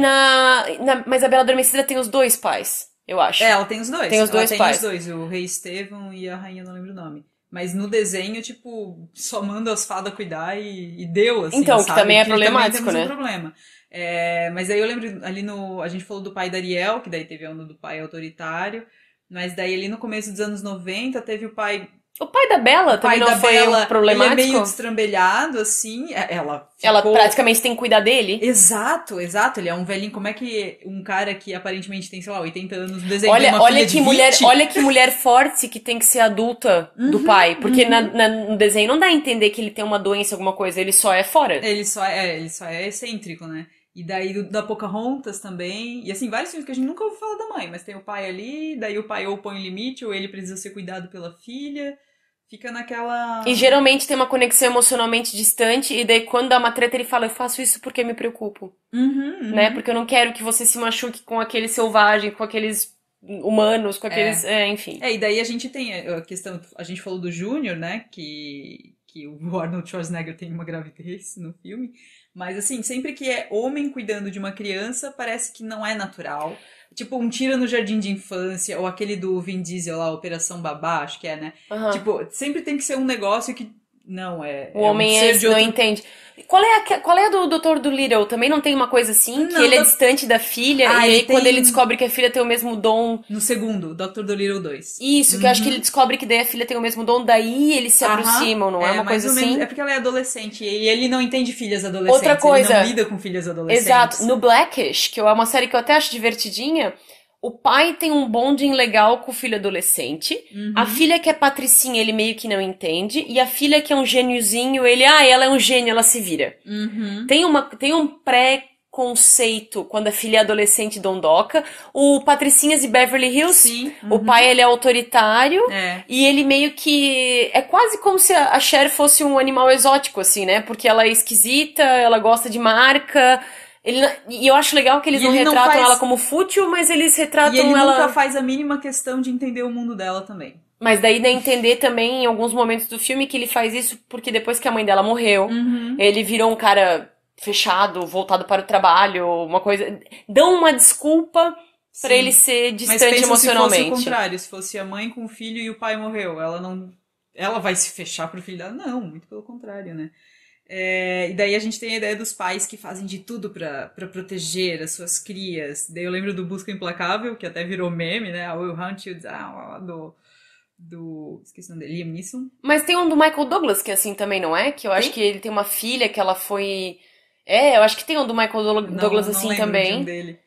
mas a Bela Adormecida tem os 2 pais, eu acho. Ela tem os 2. Tem os 2 pais. Tem os 2, o Rei Estevão e a Rainha, não lembro o nome. Mas no desenho, tipo, só manda as fadas cuidar e deu, assim, então, sabe? Que também é problemático, também temos né? Um problema. Mas aí eu lembro ali a gente falou do pai da Ariel, que daí teve a onda do pai autoritário, mas daí ali no começo dos anos 90 teve o pai... O pai da Bella também não foi problemático? Ele é meio destrambelhado, assim, Ela praticamente tem que cuidar dele? Exato, ele é um velhinho, como é que um cara que aparentemente tem, sei lá, 80 anos desenha uma filha de 20? Olha que mulher forte que tem que ser adulta do pai, porque no desenho não dá a entender que ele tem uma doença, alguma coisa, ele só é fora. Ele só é excêntrico, né? E daí da Pocahontas também. E assim, vários filmes que a gente nunca ouviu falar da mãe, mas tem o pai ali, daí o pai ou põe limite, ou ele precisa ser cuidado pela filha. Fica naquela... E geralmente tem uma conexão emocionalmente distante, e daí quando dá uma treta ele fala, eu faço isso porque me preocupo. Né? Porque eu não quero que você se machuque com aqueles selvagens, com aqueles humanos, com aqueles... enfim. E daí a gente tem a questão... A gente falou do Júnior, né? Que o Arnold Schwarzenegger tem uma gravidez no filme. Mas assim, sempre que é homem cuidando de uma criança, parece que não é natural. Tipo, um Tira no Jardim de Infância, ou aquele do Vin Diesel lá, Operação Babá, acho que é, né? Tipo, sempre tem que ser um negócio que não é... O homem não entende. Qual é a do Dr. Dolittle? Também não tem uma coisa assim? Que ele é distante da filha, e aí quando ele descobre que a filha tem o mesmo dom... No segundo, Dr. Dolittle 2. Isso, que eu acho que ele descobre que daí a filha tem o mesmo dom, daí eles se aproximam, não é uma coisa assim? É porque ela é adolescente, e ele não entende filhas adolescentes. Outra coisa... Ele não lida com filhas adolescentes. Exato. No Blackish, que é uma série que eu até acho divertidinha... O pai tem um bonding legal com o filho adolescente. A filha que é patricinha, ele meio que não entende. E a filha que é um gêniozinho, ela é um gênio, ela se vira. Tem um pré-conceito quando a filha é adolescente dondoca. O Patricinhas de Beverly Hills, Sim. O pai, ele é autoritário. E ele meio que... É quase como se a Cher fosse um animal exótico, assim, né? Porque ela é esquisita, ela gosta de marca... E eu acho legal que eles não retratam ela como fútil, mas eles retratam ela... E ele nunca faz a mínima questão de entender o mundo dela também. Mas daí dá a entender também, em alguns momentos do filme, que ele faz isso porque depois que a mãe dela morreu, ele virou um cara fechado, voltado para o trabalho, uma coisa... Dão uma desculpa pra ele ser distante emocionalmente. Se fosse o contrário, se fosse a mãe com o filho e o pai morreu, ela vai se fechar pro filho dela? Não, muito pelo contrário, né? E daí a gente tem a ideia dos pais que fazem de tudo pra proteger as suas crias. Daí eu lembro do Busca Implacável, que até virou meme, né? I Will Hunt You Down, esqueci o nome dele, Liam Neeson. Mas tem um do Michael Douglas, que é assim também, não é? Que eu acho que ele tem uma filha que ela foi... eu acho que tem um do Michael Douglas assim não também. De um dele.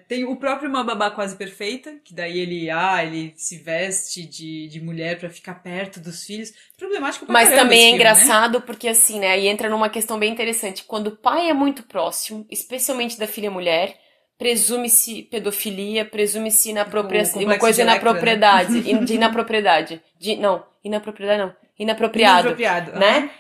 Tem o próprio Uma Babá Quase Perfeita, que daí ele se veste de mulher pra ficar perto dos filhos. Problemático pra caramba. Mas também filme, engraçado, né? porque assim, né, aí entra numa questão bem interessante. Quando o pai é muito próximo, especialmente da filha mulher, presume-se pedofilia, presume-se inapropriação, uma coisa inapropriedade, né? Inapropriedade. Inapropriado, né?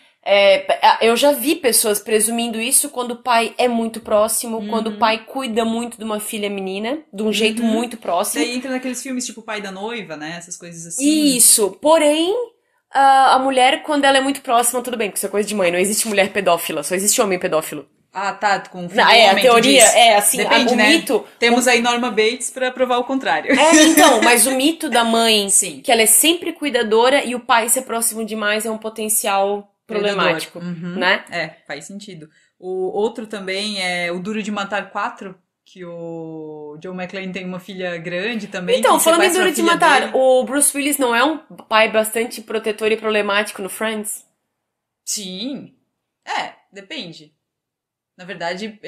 Eu já vi pessoas presumindo isso quando o pai é muito próximo, quando o pai cuida muito de uma filha menina, de um jeito muito próximo. Daí entra naqueles filmes tipo Pai da Noiva, né? Essas coisas assim. Isso, porém, a mulher, quando ela é muito próxima, tudo bem, porque isso é coisa de mãe, não existe mulher pedófila, só existe homem pedófilo. Ah, tá, com o filho a teoria assim, depende, o né? mito... Temos aí Norma Bates pra provar o contrário. Então, mas o mito da mãe, Sim. Que ela é sempre cuidadora e o pai ser próximo demais é um potencial problemático, né? Faz sentido. O outro também é o Duro de Matar 4, que o John McClane tem uma filha grande também. Então, que falando em Duro de Matar, dele. O Bruce Willis não é um pai bastante protetor e problemático no Friends? Sim. Depende. Na verdade,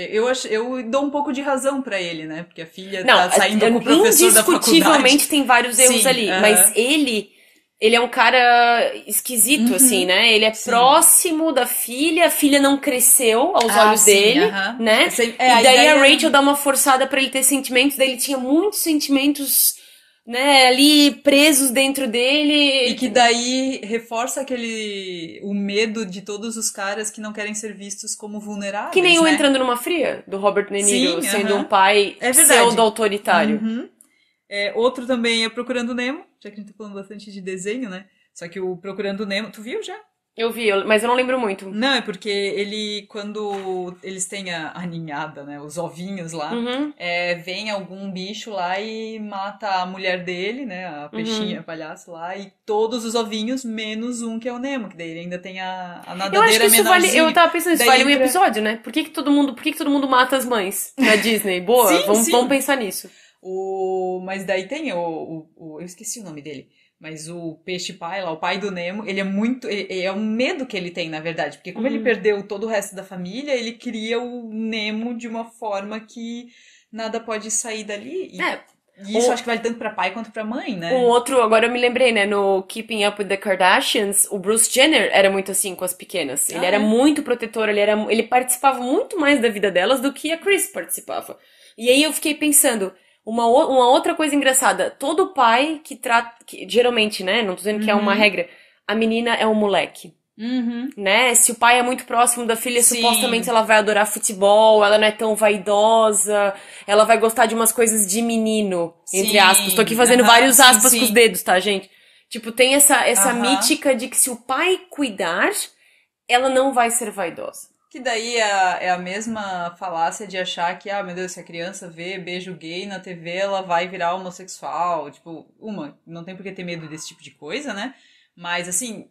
eu dou um pouco de razão pra ele, né? Porque a filha tá saindo com o professor da faculdade. Indiscutivelmente tem vários erros ali, mas ele é um cara esquisito, assim, né? Ele é próximo da filha, a filha não cresceu aos olhos dele, né? E daí a Rachel dá uma forçada pra ele ter sentimentos, daí ele tinha muitos sentimentos, né, ali presos dentro dele. E que daí reforça o medo de todos os caras que não querem ser vistos como vulneráveis, que nem o né? Entrando numa Fria, do Robert De Niro, sendo um pai pseudo-autoritário. Outro também é Procurando Nemo, já que a gente tá falando bastante de desenho, né? Só que o Procurando Nemo... Tu viu já? Eu vi, mas eu não lembro muito. Não, é porque quando eles têm a ninhada, né? Os ovinhos lá, vem algum bicho lá e mata a mulher dele, né? A peixinha, a palhaço lá, e todos os ovinhos, menos um que é o Nemo, que daí ele ainda tem a nadadeira eu acho que isso menorzinha. Eu tava pensando, isso vale um episódio, né? Por que todo mundo mata as mães na Disney? Boa, sim. Vamos pensar nisso. Mas daí tem eu esqueci o nome dele. Mas o peixe pai lá, o pai do Nemo, ele é muito... É um medo que ele tem, na verdade. Porque como ele perdeu todo o resto da família, ele cria o Nemo de uma forma que nada pode sair dali. E isso acho que vale tanto pra pai quanto pra mãe, né? Um outro, agora eu me lembrei, né? No Keeping Up with the Kardashians, o Bruce Jenner era muito assim com as pequenas. Ele era muito protetor, ele participava muito mais da vida delas do que a Kris participava. E aí eu fiquei pensando, uma outra coisa engraçada, todo pai que trata, geralmente, né? Não tô dizendo que é uma regra, a menina é um moleque. Né? Se o pai é muito próximo da filha, supostamente ela vai adorar futebol, ela não é tão vaidosa, ela vai gostar de umas coisas de menino, entre aspas. Tô aqui fazendo vários aspas com os dedos, tá, gente? Tipo, tem essa mítica de que se o pai cuidar, ela não vai ser vaidosa. Que daí é a mesma falácia de achar que, meu Deus, se a criança vê beijo gay na TV, ela vai virar homossexual. Tipo, não tem por que ter medo desse tipo de coisa, né? Mas, assim,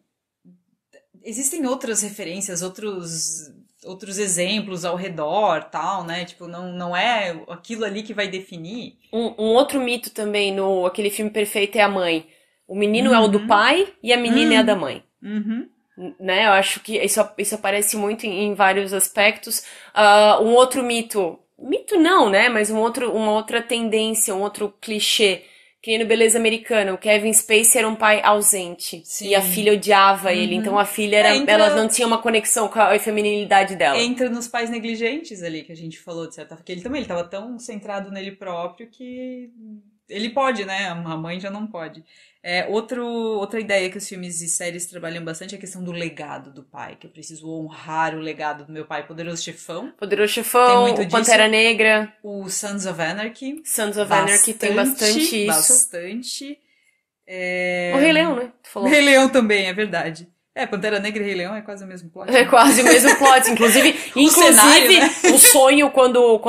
existem outras referências, outros exemplos ao redor, tal, né? Tipo, não é aquilo ali que vai definir. Um outro mito também no aquele filme Perfeito é a mãe. O menino é o do pai e a menina é a da mãe. Né? Eu acho que isso aparece muito em vários aspectos. Um outro mito não, né? Mas uma outra tendência, um outro clichê. Que nem no Beleza Americana, o Kevin Spacey era um pai ausente. Sim. E a filha odiava ele. Então a filha ela não tinha uma conexão com a feminilidade dela. Entra nos pais negligentes ali, que a gente falou, de certa forma. Porque ele estava tão centrado nele próprio que ele pode, né? A mãe já não pode. Outra ideia que os filmes e séries trabalham bastante é a questão do legado do pai, que eu preciso honrar o legado do meu pai. Poderoso Chefão. O Pantera Negra. O Sons of Anarchy. Anarchy tem bastante isso. Bastante. O Rei Leão, né? Tu falou. O Rei Leão também, é verdade. Pantera Negra e Rei Leão é quase o mesmo plot. É quase o mesmo plot. Inclusive cenário, né? O sonho quando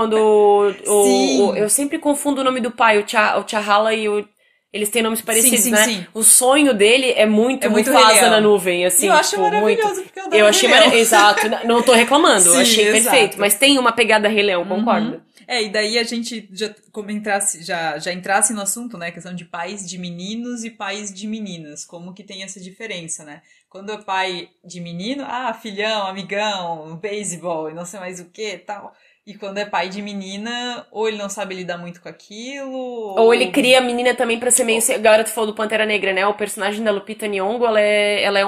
eu sempre confundo o nome do pai, o T'Challa e o... Eles têm nomes parecidos, né? Sim. O sonho dele é muito Mufasa na nuvem, assim. Eu acho maravilhoso, porque eu achei maravilhoso. Exato. Não tô reclamando, sim, achei perfeito. Mas tem uma pegada Rei Leão, concordo. E daí a gente já entrasse no assunto, né? A questão de pais de meninos e pais de meninas. Como que tem essa diferença, né? Quando é pai de menino, filhão, amigão, beisebol e não sei mais o que tal. E quando é pai de menina, ou ele não sabe lidar muito com aquilo... Ou ele cria a menina também pra ser meio... Agora tu falou do Pantera Negra, né? O personagem da Lupita Nyong'o, ela é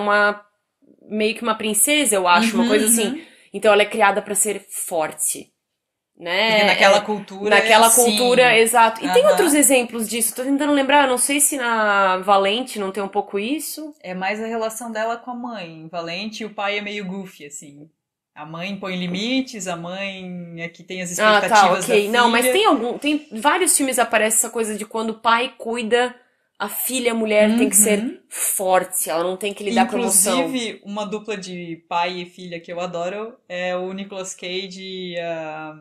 meio que uma princesa, eu acho, uma coisa assim. Então ela é criada pra ser forte, né? Porque naquela cultura Naquela cultura, exato. E tem outros exemplos disso, tô tentando lembrar, não sei se na Valente não tem um pouco isso. É mais a relação dela com a mãe. Valente e o pai é meio goofy, assim. A mãe põe limites, a mãe é que tem as expectativas da filha. Não, mas tem vários filmes aparece essa coisa de quando o pai cuida, a filha, a mulher tem que ser forte, ela não tem que lidar com emoção. Inclusive, uma dupla de pai e filha que eu adoro é o Nicolas Cage e a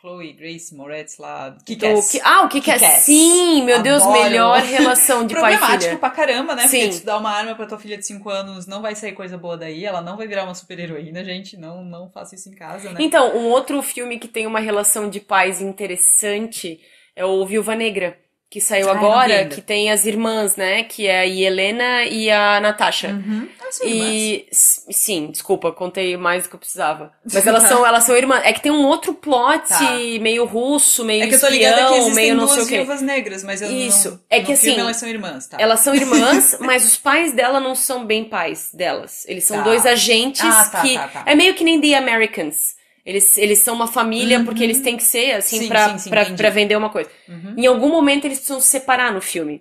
Chloe Grace Moretz lá, Kick-Ass. O Kick-Ass. Sim, meu Deus, melhor relação de pai e filha. Problemático pra caramba, né? Sim. Porque tu dá uma arma pra tua filha de 5 anos, não vai sair coisa boa daí, ela não vai virar uma super-heroína, gente, não faça isso em casa, né? Então, um outro filme que tem uma relação de pais interessante é o Viúva Negra, que saiu agora, que tem as irmãs, né? Que é a Helena e a Natasha. E sim, desculpa, contei mais do que eu precisava. Mas elas são irmãs. É que tem um outro plot meio russo, meio espião, que eu tô ligada que existem meio não sei o quê. Viúvas negras, mas Isso. É que no assim, filme elas são irmãs, tá? Elas são irmãs, mas os pais dela não são bem pais delas. Eles são dois agentes que é meio que nem The Americans. Eles são uma família porque eles têm que ser, assim, pra vender uma coisa. Em algum momento eles precisam se separar no filme.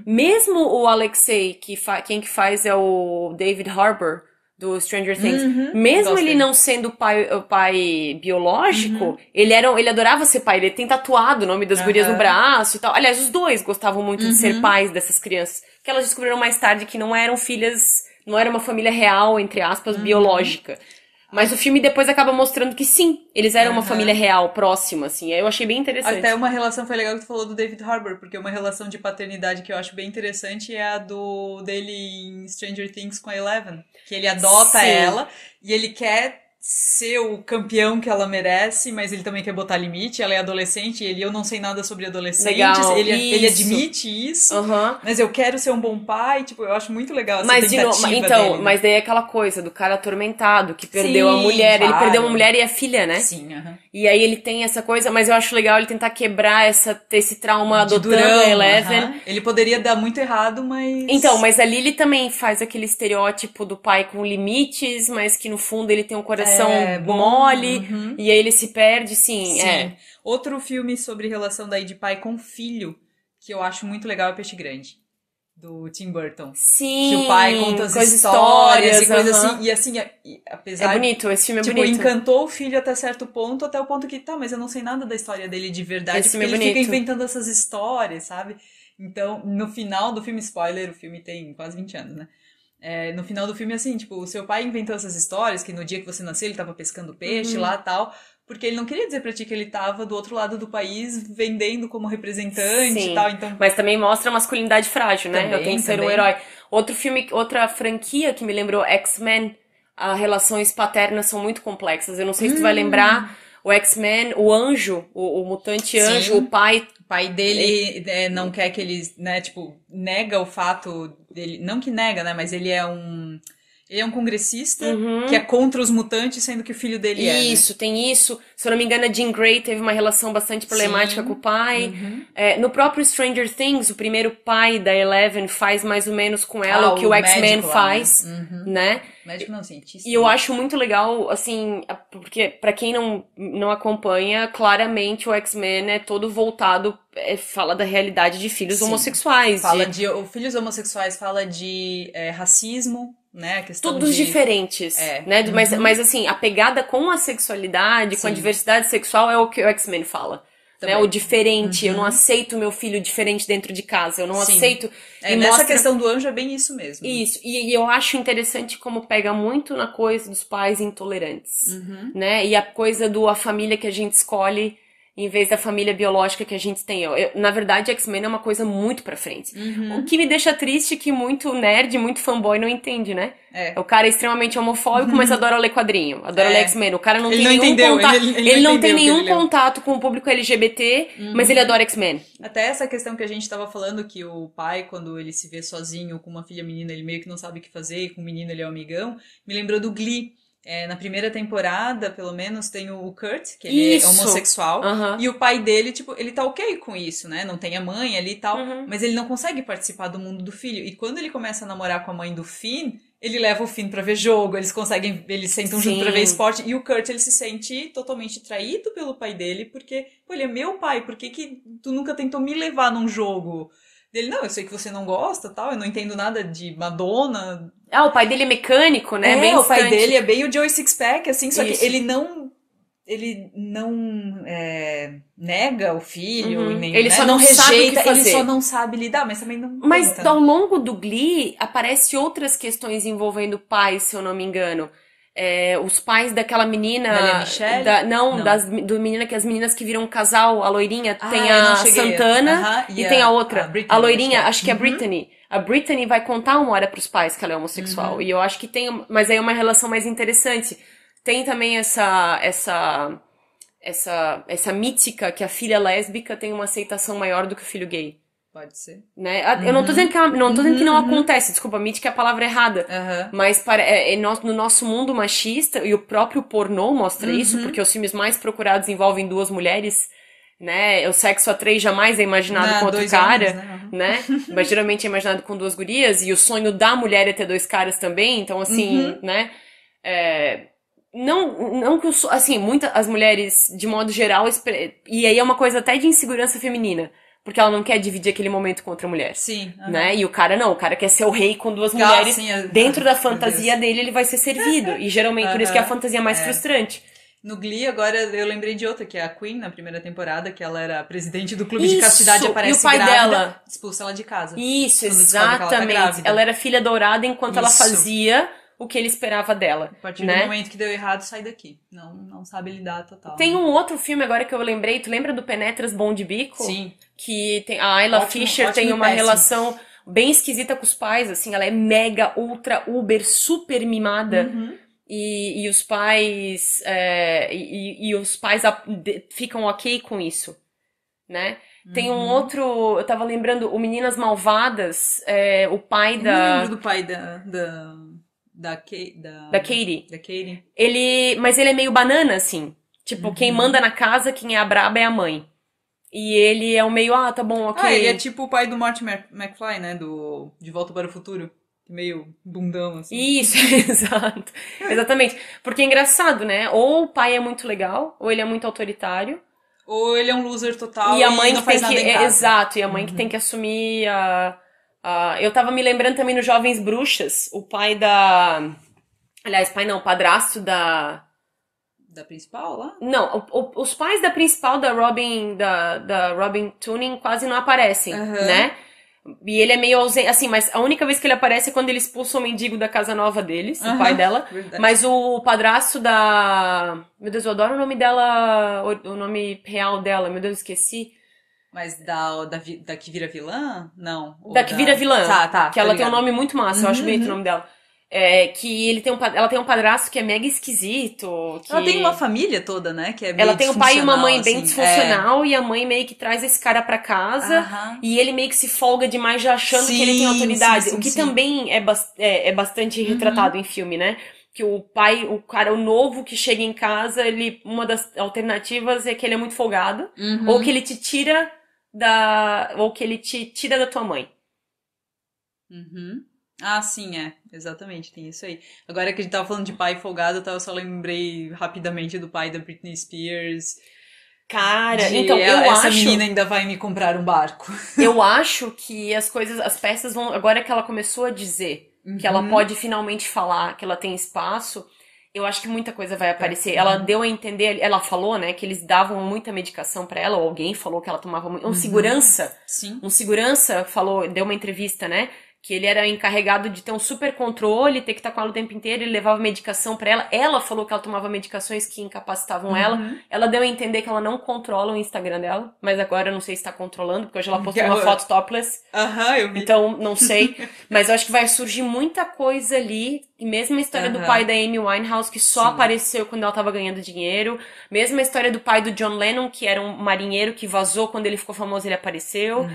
Mesmo o Alexei, quem que faz é o David Harbour, do Stranger Things. Mesmo ele não sendo o pai biológico, ele adorava ser pai. Ele tem tatuado o nome das gurias no braço e tal. Aliás, os dois gostavam muito de ser pais dessas crianças. Porque elas descobriram mais tarde que não eram filhas, não era uma família real, entre aspas, biológica. Mas o filme depois acaba mostrando que sim, eles eram uma família real, próxima, assim. Eu achei bem interessante. Até uma relação, foi legal que tu falou do David Harbour, porque uma relação de paternidade que eu acho bem interessante é a dele em Stranger Things com a Eleven. Que ele adota ela e ele quer ser o campeão que ela merece, mas ele também quer botar limite. Ela é adolescente, eu não sei nada sobre adolescentes. Legal, ele admite isso, mas eu quero ser um bom pai. Tipo, eu acho muito legal essa tentativa dele, né? Mas daí é aquela coisa do cara atormentado, que perdeu a mulher. Claro. Ele perdeu uma mulher e a filha, né? Sim, E aí ele tem essa coisa, mas eu acho legal ele tentar quebrar esse trauma adotando a Eleven. Ele poderia dar muito errado, mas... Então, mas ali ele também faz aquele estereótipo do pai com limites, mas que no fundo ele tem um coração mole, e aí ele se perde, sim. Outro filme sobre relação daí de pai com filho, que eu acho muito legal, é Peixe Grande, do Tim Burton. Sim, que o pai conta as histórias e coisas assim, e assim, apesar... É bonito, esse filme é tipo, bonito. encantou o filho até certo ponto, até o ponto que, mas eu não sei nada da história dele de verdade, esse porque filme ele é bonito. fica inventando essas histórias, sabe? Então, no final do filme, spoiler, o filme tem quase 20 anos, né? No final do filme, assim, tipo, o seu pai inventou essas histórias, que no dia que você nasceu ele tava pescando peixe lá e tal, porque ele não queria dizer pra ti que ele tava do outro lado do país vendendo como representante e tal, então... Mas também mostra a masculinidade frágil, né? Também, eu tenho que ser um herói. Outro filme, outra franquia que me lembrou, X-Men, as relações paternas são muito complexas. Eu não sei se tu vai lembrar, o X-Men, o anjo, o mutante anjo, o pai... O pai dele não quer que ele, né, tipo, nega o fato dele, não que nega, né, mas ele é um congressista que é contra os mutantes, sendo que o filho dele Isso, tem isso. Se eu não me engano, a Jean Grey teve uma relação bastante problemática com o pai. No próprio Stranger Things, o primeiro pai da Eleven faz mais ou menos com ela o que o X-Men faz, né? Médico não, cientista. E eu acho muito legal, assim, porque pra quem não acompanha, claramente o X-Men é todo voltado, fala da realidade de filhos homossexuais. Fala de filhos homossexuais, fala de racismo, né, a questão todos diferentes, né, mas assim, a pegada com a sexualidade, com a diversidade sexual é o que o X-Men fala. Né, o diferente, eu não aceito meu filho diferente dentro de casa, eu não aceito... E nessa questão do anjo é bem isso mesmo. Isso, e eu acho interessante como pega muito na coisa dos pais intolerantes, né, e a coisa a família que a gente escolhe em vez da família biológica que a gente tem. Na verdade, X-Men é uma coisa muito pra frente. O que me deixa triste é que muito nerd, muito fanboy não entende, né? O cara é extremamente homofóbico, mas adora ler quadrinho, adora ler X-Men. O cara não tem nenhum contato. Ele não tem nenhum contato com o público LGBT, mas ele adora X-Men. Até essa questão que a gente tava falando, que o pai, quando ele se vê sozinho com uma filha menina, ele meio que não sabe o que fazer, e com o menino ele é um amigão, me lembrou do Glee. Na primeira temporada, pelo menos, tem o Kurt, que ele é homossexual, e o pai dele, tipo, ele tá ok com isso, né? Não tem a mãe ali e tal, mas ele não consegue participar do mundo do filho. E quando ele começa a namorar com a mãe do Finn, ele leva o Finn pra ver jogo, eles sentam junto pra ver esporte, e o Kurt, ele se sente totalmente traído pelo pai dele, porque, ele é meu pai, por que tu nunca tentou me levar num jogo? Dele, não, eu sei que você não gosta, tal, eu não entendo nada de Madonna. O pai dele é mecânico, né? Bem o pai dele é bem o Joey Sixpack, assim, só que ele não nega o filho, nem, ele só não rejeita, ele só não sabe lidar, mas também não... Mas ao longo do Glee, aparece outras questões envolvendo pais, se eu não me engano. Os pais daquela menina... Da Michelle? Do menina que as meninas que viram um casal, a loirinha, tem a Santana e tem a outra. Britney, a loirinha, acho que é a Brittany. A Brittany vai contar uma hora pros pais que ela é homossexual. E eu acho que tem... Mas aí é uma relação mais interessante. Tem também essa mítica que a filha lésbica tem uma aceitação maior do que o filho gay. Pode ser. Né? Eu não tô dizendo que não acontece, desculpa, mítica é a palavra errada. Mas no nosso mundo machista, e o próprio pornô mostra isso, porque os filmes mais procurados envolvem duas mulheres, né? O sexo a três jamais é imaginado com outro cara, homens, né? Mas geralmente é imaginado com duas gurias, e o sonho da mulher é ter dois caras também, então assim, né? Não que assim, as mulheres, de modo geral, e aí é uma coisa até de insegurança feminina. Porque ela não quer dividir aquele momento com outra mulher. Sim. Né? E o cara não, o cara quer ser o rei com duas mulheres. Dentro da fantasia dele, ele vai ser servido. E geralmente, por isso que é a fantasia mais frustrante. No Glee, agora eu lembrei de outra, que é a Queen, na primeira temporada, que ela era presidente do clube de castidade, aparece e o pai grávida, dela expulsa ela de casa. Isso, exatamente. Ela era filha dourada enquanto ela fazia o que ele esperava dela. A partir do momento que deu errado, sai daqui. Não sabe lidar total. Tem um outro filme agora que eu lembrei, tu lembra do Penetras Bom de Bico? Sim. Que tem, a Ayla Fisher tem uma relação bem esquisita com os pais, assim, ela é mega, ultra, uber, super mimada. e os pais e os pais ficam ok com isso, né? Tem um outro, eu tava lembrando, o Meninas Malvadas, o pai Eu da... não lembro do pai da Katie. Da Katie. Mas ele é meio banana, assim. Tipo, quem manda na casa, quem é a braba é a mãe. E ele é o meio, tá bom, ok. Ah, ele é tipo o pai do Marty McFly, né? Do De Volta para o Futuro. Meio bundão, assim. Isso, exato. Exatamente. Porque é engraçado, né? Ou o pai é muito legal, ou ele é muito autoritário. Ou ele é um loser total E a mãe não que faz tem nada que. em casa. Exato, e a mãe que tem que assumir eu tava me lembrando também no Jovens Bruxas, o pai da. Aliás, pai não, o padrasto da. Da principal lá? Não, os pais da principal da Robin Tuning quase não aparecem, né? E ele é meio ausente, assim, mas a única vez que ele aparece é quando ele expulsa o mendigo da casa nova deles, o pai dela. Verdade. Mas o padrasto da... Meu Deus, eu adoro o nome dela, o nome real dela, meu Deus, esqueci. Mas da que vira vilã? Não. Da que vira vilã. Tá. Que ela tem um nome muito massa, eu acho bonito o nome dela. Que ela tem um padrasto que é mega esquisito. Que... Ela tem uma família toda, né? Que é bem ela tem um pai e uma mãe bem assim, disfuncional, e a mãe meio que traz esse cara pra casa, e ele meio que se folga demais já achando que ele tem autoridade. O que também é bastante retratado em filme, né? Que o pai, o cara, o novo que chega em casa, uma das alternativas é que ele é muito folgado, ou que ele te tira da tua mãe. Ah, sim, exatamente, tem isso aí. Agora que a gente tava falando de pai folgado, eu só lembrei rapidamente do pai da Britney Spears. Cara, então eu acho... Essa menina ainda vai me comprar um barco. Eu acho que as peças vão... Agora que ela começou a dizer que ela pode finalmente falar, que ela tem espaço, eu acho que muita coisa vai aparecer. Ela deu a entender, ela falou, né, que eles davam muita medicação pra ela, ou alguém falou que ela tomava muito... Um segurança deu uma entrevista, né, que ele era encarregado de ter um super controle, ter que estar com ela o tempo inteiro, ele levava medicação pra ela. Ela falou que ela tomava medicações que incapacitavam ela. Ela deu a entender que ela não controla o Instagram dela, mas agora eu não sei se tá controlando, porque hoje ela postou uma foto topless. Eu vi. Então, não sei. Mas eu acho que vai surgir muita coisa ali. E mesmo a história do pai da Amy Winehouse, que só apareceu quando ela tava ganhando dinheiro. Mesmo a história do pai do John Lennon, que era um marinheiro que vazou quando ele ficou famoso, ele apareceu.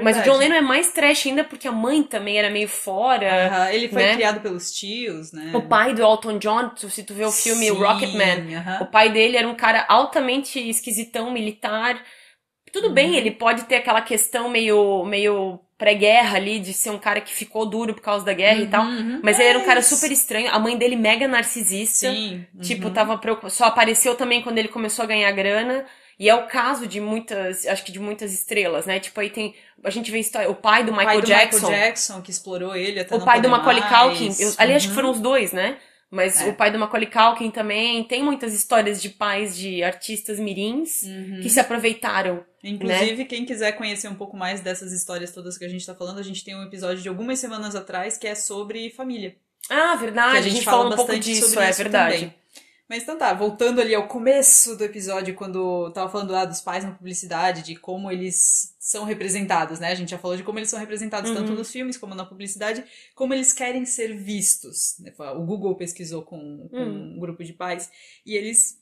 Mas o John Lennon é mais trash ainda porque a mãe também era meio fora. Ele foi criado pelos tios, né? O pai do Elton John, se tu vê o filme Rocketman, o pai dele era um cara altamente esquisitão, militar. Tudo bem, ele pode ter aquela questão meio pré-guerra ali, de ser um cara que ficou duro por causa da guerra e tal, mas ele era um cara super estranho, a mãe dele mega narcisista, tipo, tava preocupada, só apareceu também quando ele começou a ganhar grana. E é o caso de muitas estrelas, né? Tipo, aí a gente vê o pai do Michael Jackson, que explorou ele até o pai do Macaulay Culkin, ali acho que foram os dois, né? Mas o pai do Macaulay Culkin também, tem muitas histórias de pais de artistas mirins que se aproveitaram. Inclusive, quem quiser conhecer um pouco mais dessas histórias todas que a gente tá falando, a gente tem um episódio de algumas semanas atrás que é sobre família. Ah, verdade, que a gente fala um pouco disso, é verdade. Também. Mas então tá, voltando ali ao começo do episódio, quando tava falando lá dos pais na publicidade, de como eles são representados, né? A gente já falou de como eles são representados tanto nos filmes como na publicidade, como eles querem ser vistos. O Google pesquisou com um grupo de pais e eles,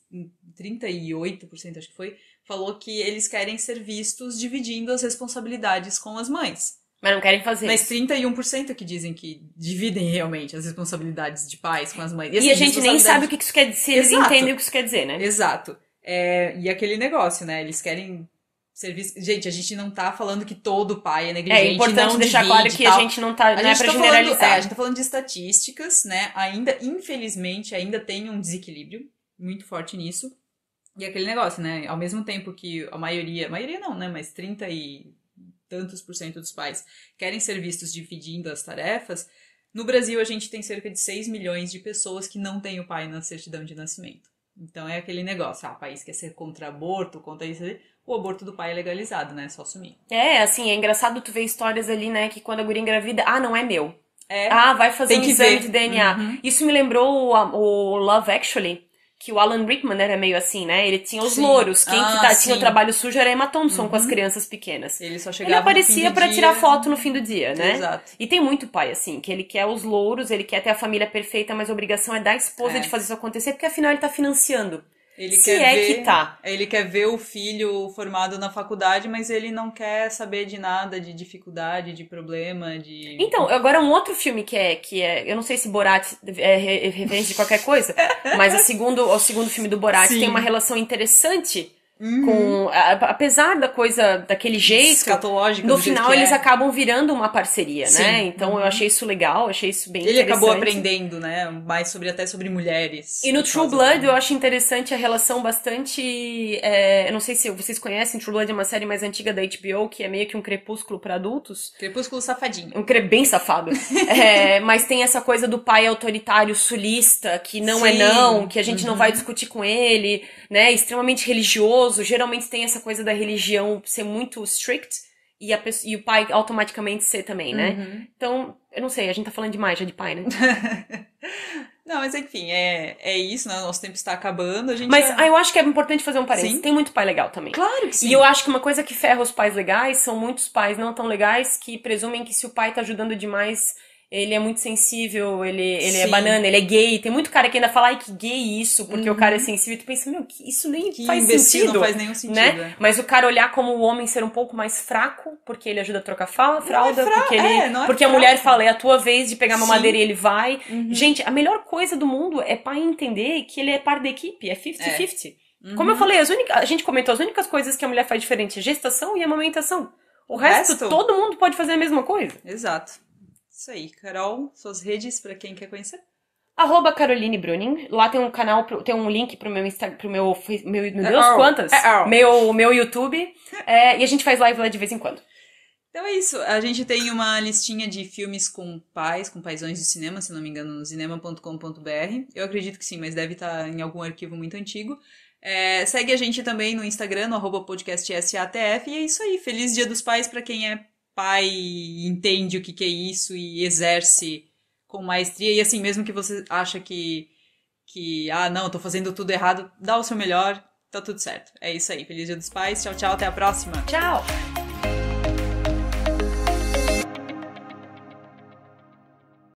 38% acho que foi, falou que eles querem ser vistos dividindo as responsabilidades com as mães. Mas não querem fazer. Mas 31% que dizem que dividem realmente as responsabilidades de pais com as mães. E a gente nem sabe o que isso quer dizer, se eles entendem o que isso quer dizer, né? Exato. E aquele negócio, né? Eles querem ser vistos... Gente, a gente não tá falando que todo pai é negligente, é importante não deixar claro que a gente não tá, não é pra generalizar. A gente tá falando de estatísticas, né? Ainda, infelizmente, ainda tem um desequilíbrio muito forte nisso. E aquele negócio, né? Ao mesmo tempo que a maioria não, né? Mas 30 e tantos por cento dos pais querem ser vistos dividindo as tarefas, no Brasil a gente tem cerca de 6 milhões de pessoas que não têm o pai na certidão de nascimento. Então é aquele negócio, o país quer ser contra aborto, contra isso, o aborto do pai é legalizado, né? É só assumir. Assim, é engraçado tu ver histórias ali, né, que quando a guria engravida, não é meu. É. Vai fazer um exame de DNA. Uhum. Isso me lembrou o Love Actually, que o Alan Rickman era meio assim, né? Ele tinha os Sim. louros. Quem que tinha o Sim. trabalho sujo era a Emma Thompson com as crianças pequenas. Ele só Ele chegava aparecia no fim do pra dia. tirar foto no fim do dia, né? Exato. E tem muito pai assim, que ele quer os louros, ele quer ter a família perfeita, mas a obrigação é da esposa de fazer isso acontecer, porque afinal ele tá financiando. Ele Se é que tá. Ele quer ver o filho formado na faculdade, mas ele não quer saber de nada, de dificuldade, de problema, de... Então, agora um outro filme que é, eu não sei se Borat é referência de qualquer coisa, mas o segundo filme do Borat Sim. tem uma relação interessante com, apesar da coisa, daquele jeito, escatológico no do jeito final que eles é. acabam virando uma parceria, Sim. né? Então eu achei isso legal, achei isso bem Ele interessante. acabou aprendendo, né? Mais até sobre mulheres. E no por True causa Blood do- eu acho interessante a relação bastante... eu não sei se vocês conhecem, True Blood é uma série mais antiga da HBO, que é meio que um crepúsculo pra adultos. Crepúsculo Safadinho. Bem safado. Mas tem essa coisa do pai autoritário sulista, que não é Sim. não, que a gente não vai discutir com ele, né? Extremamente religioso. Geralmente tem essa coisa da religião ser muito strict e o pai automaticamente ser também, né? Então, eu não sei, a gente tá falando demais já de pai, né? Não, mas enfim, é isso, né? O nosso tempo está acabando. A gente Mas eu acho que é importante fazer um parênteses. Sim. Tem muito pai legal também. Claro que sim. E eu acho que uma coisa que ferra os pais legais são muitos pais não tão legais que presumem que se o pai tá ajudando demais, ele é muito sensível, ele é Sim. banana, ele é gay. Tem muito cara que ainda fala, ai, que gay isso, porque o cara é sensível. E tu pensa, meu, isso nem Que faz imbecil, sentido. não faz nenhum sentido. Né? Mas o cara olhar como o homem ser um pouco mais fraco, porque ele ajuda a trocar fralda, porque a mulher fala, é a tua vez de pegar uma Sim. madeira e ele vai. Gente, a melhor coisa do mundo é pai entender que ele é parte da equipe, é 50-50. Como eu falei, a gente comentou, as únicas coisas que a mulher faz diferente é gestação e amamentação. O resto, todo mundo pode fazer a mesma coisa. Exato. Isso aí. Carol, suas redes pra quem quer conhecer? @Caroline Bruning. Lá tem um canal, tem um link pro meu Instagram, pro meu Deus, quantas? Meu YouTube. E a gente faz live lá de vez em quando. Então é isso. A gente tem uma listinha de filmes com paisões de cinema, se não me engano, no cinema.com.br. Eu acredito que sim, mas deve estar em algum arquivo muito antigo. Segue a gente também no Instagram, no @podcastsatf. E é isso aí. Feliz Dia dos Pais pra quem é pai e entende o que é isso e exerce com maestria. E assim, mesmo que você acha que não, tô fazendo tudo errado, dá o seu melhor, tá tudo certo. É isso aí. Feliz Dia dos Pais. Tchau, tchau. Até a próxima. Tchau!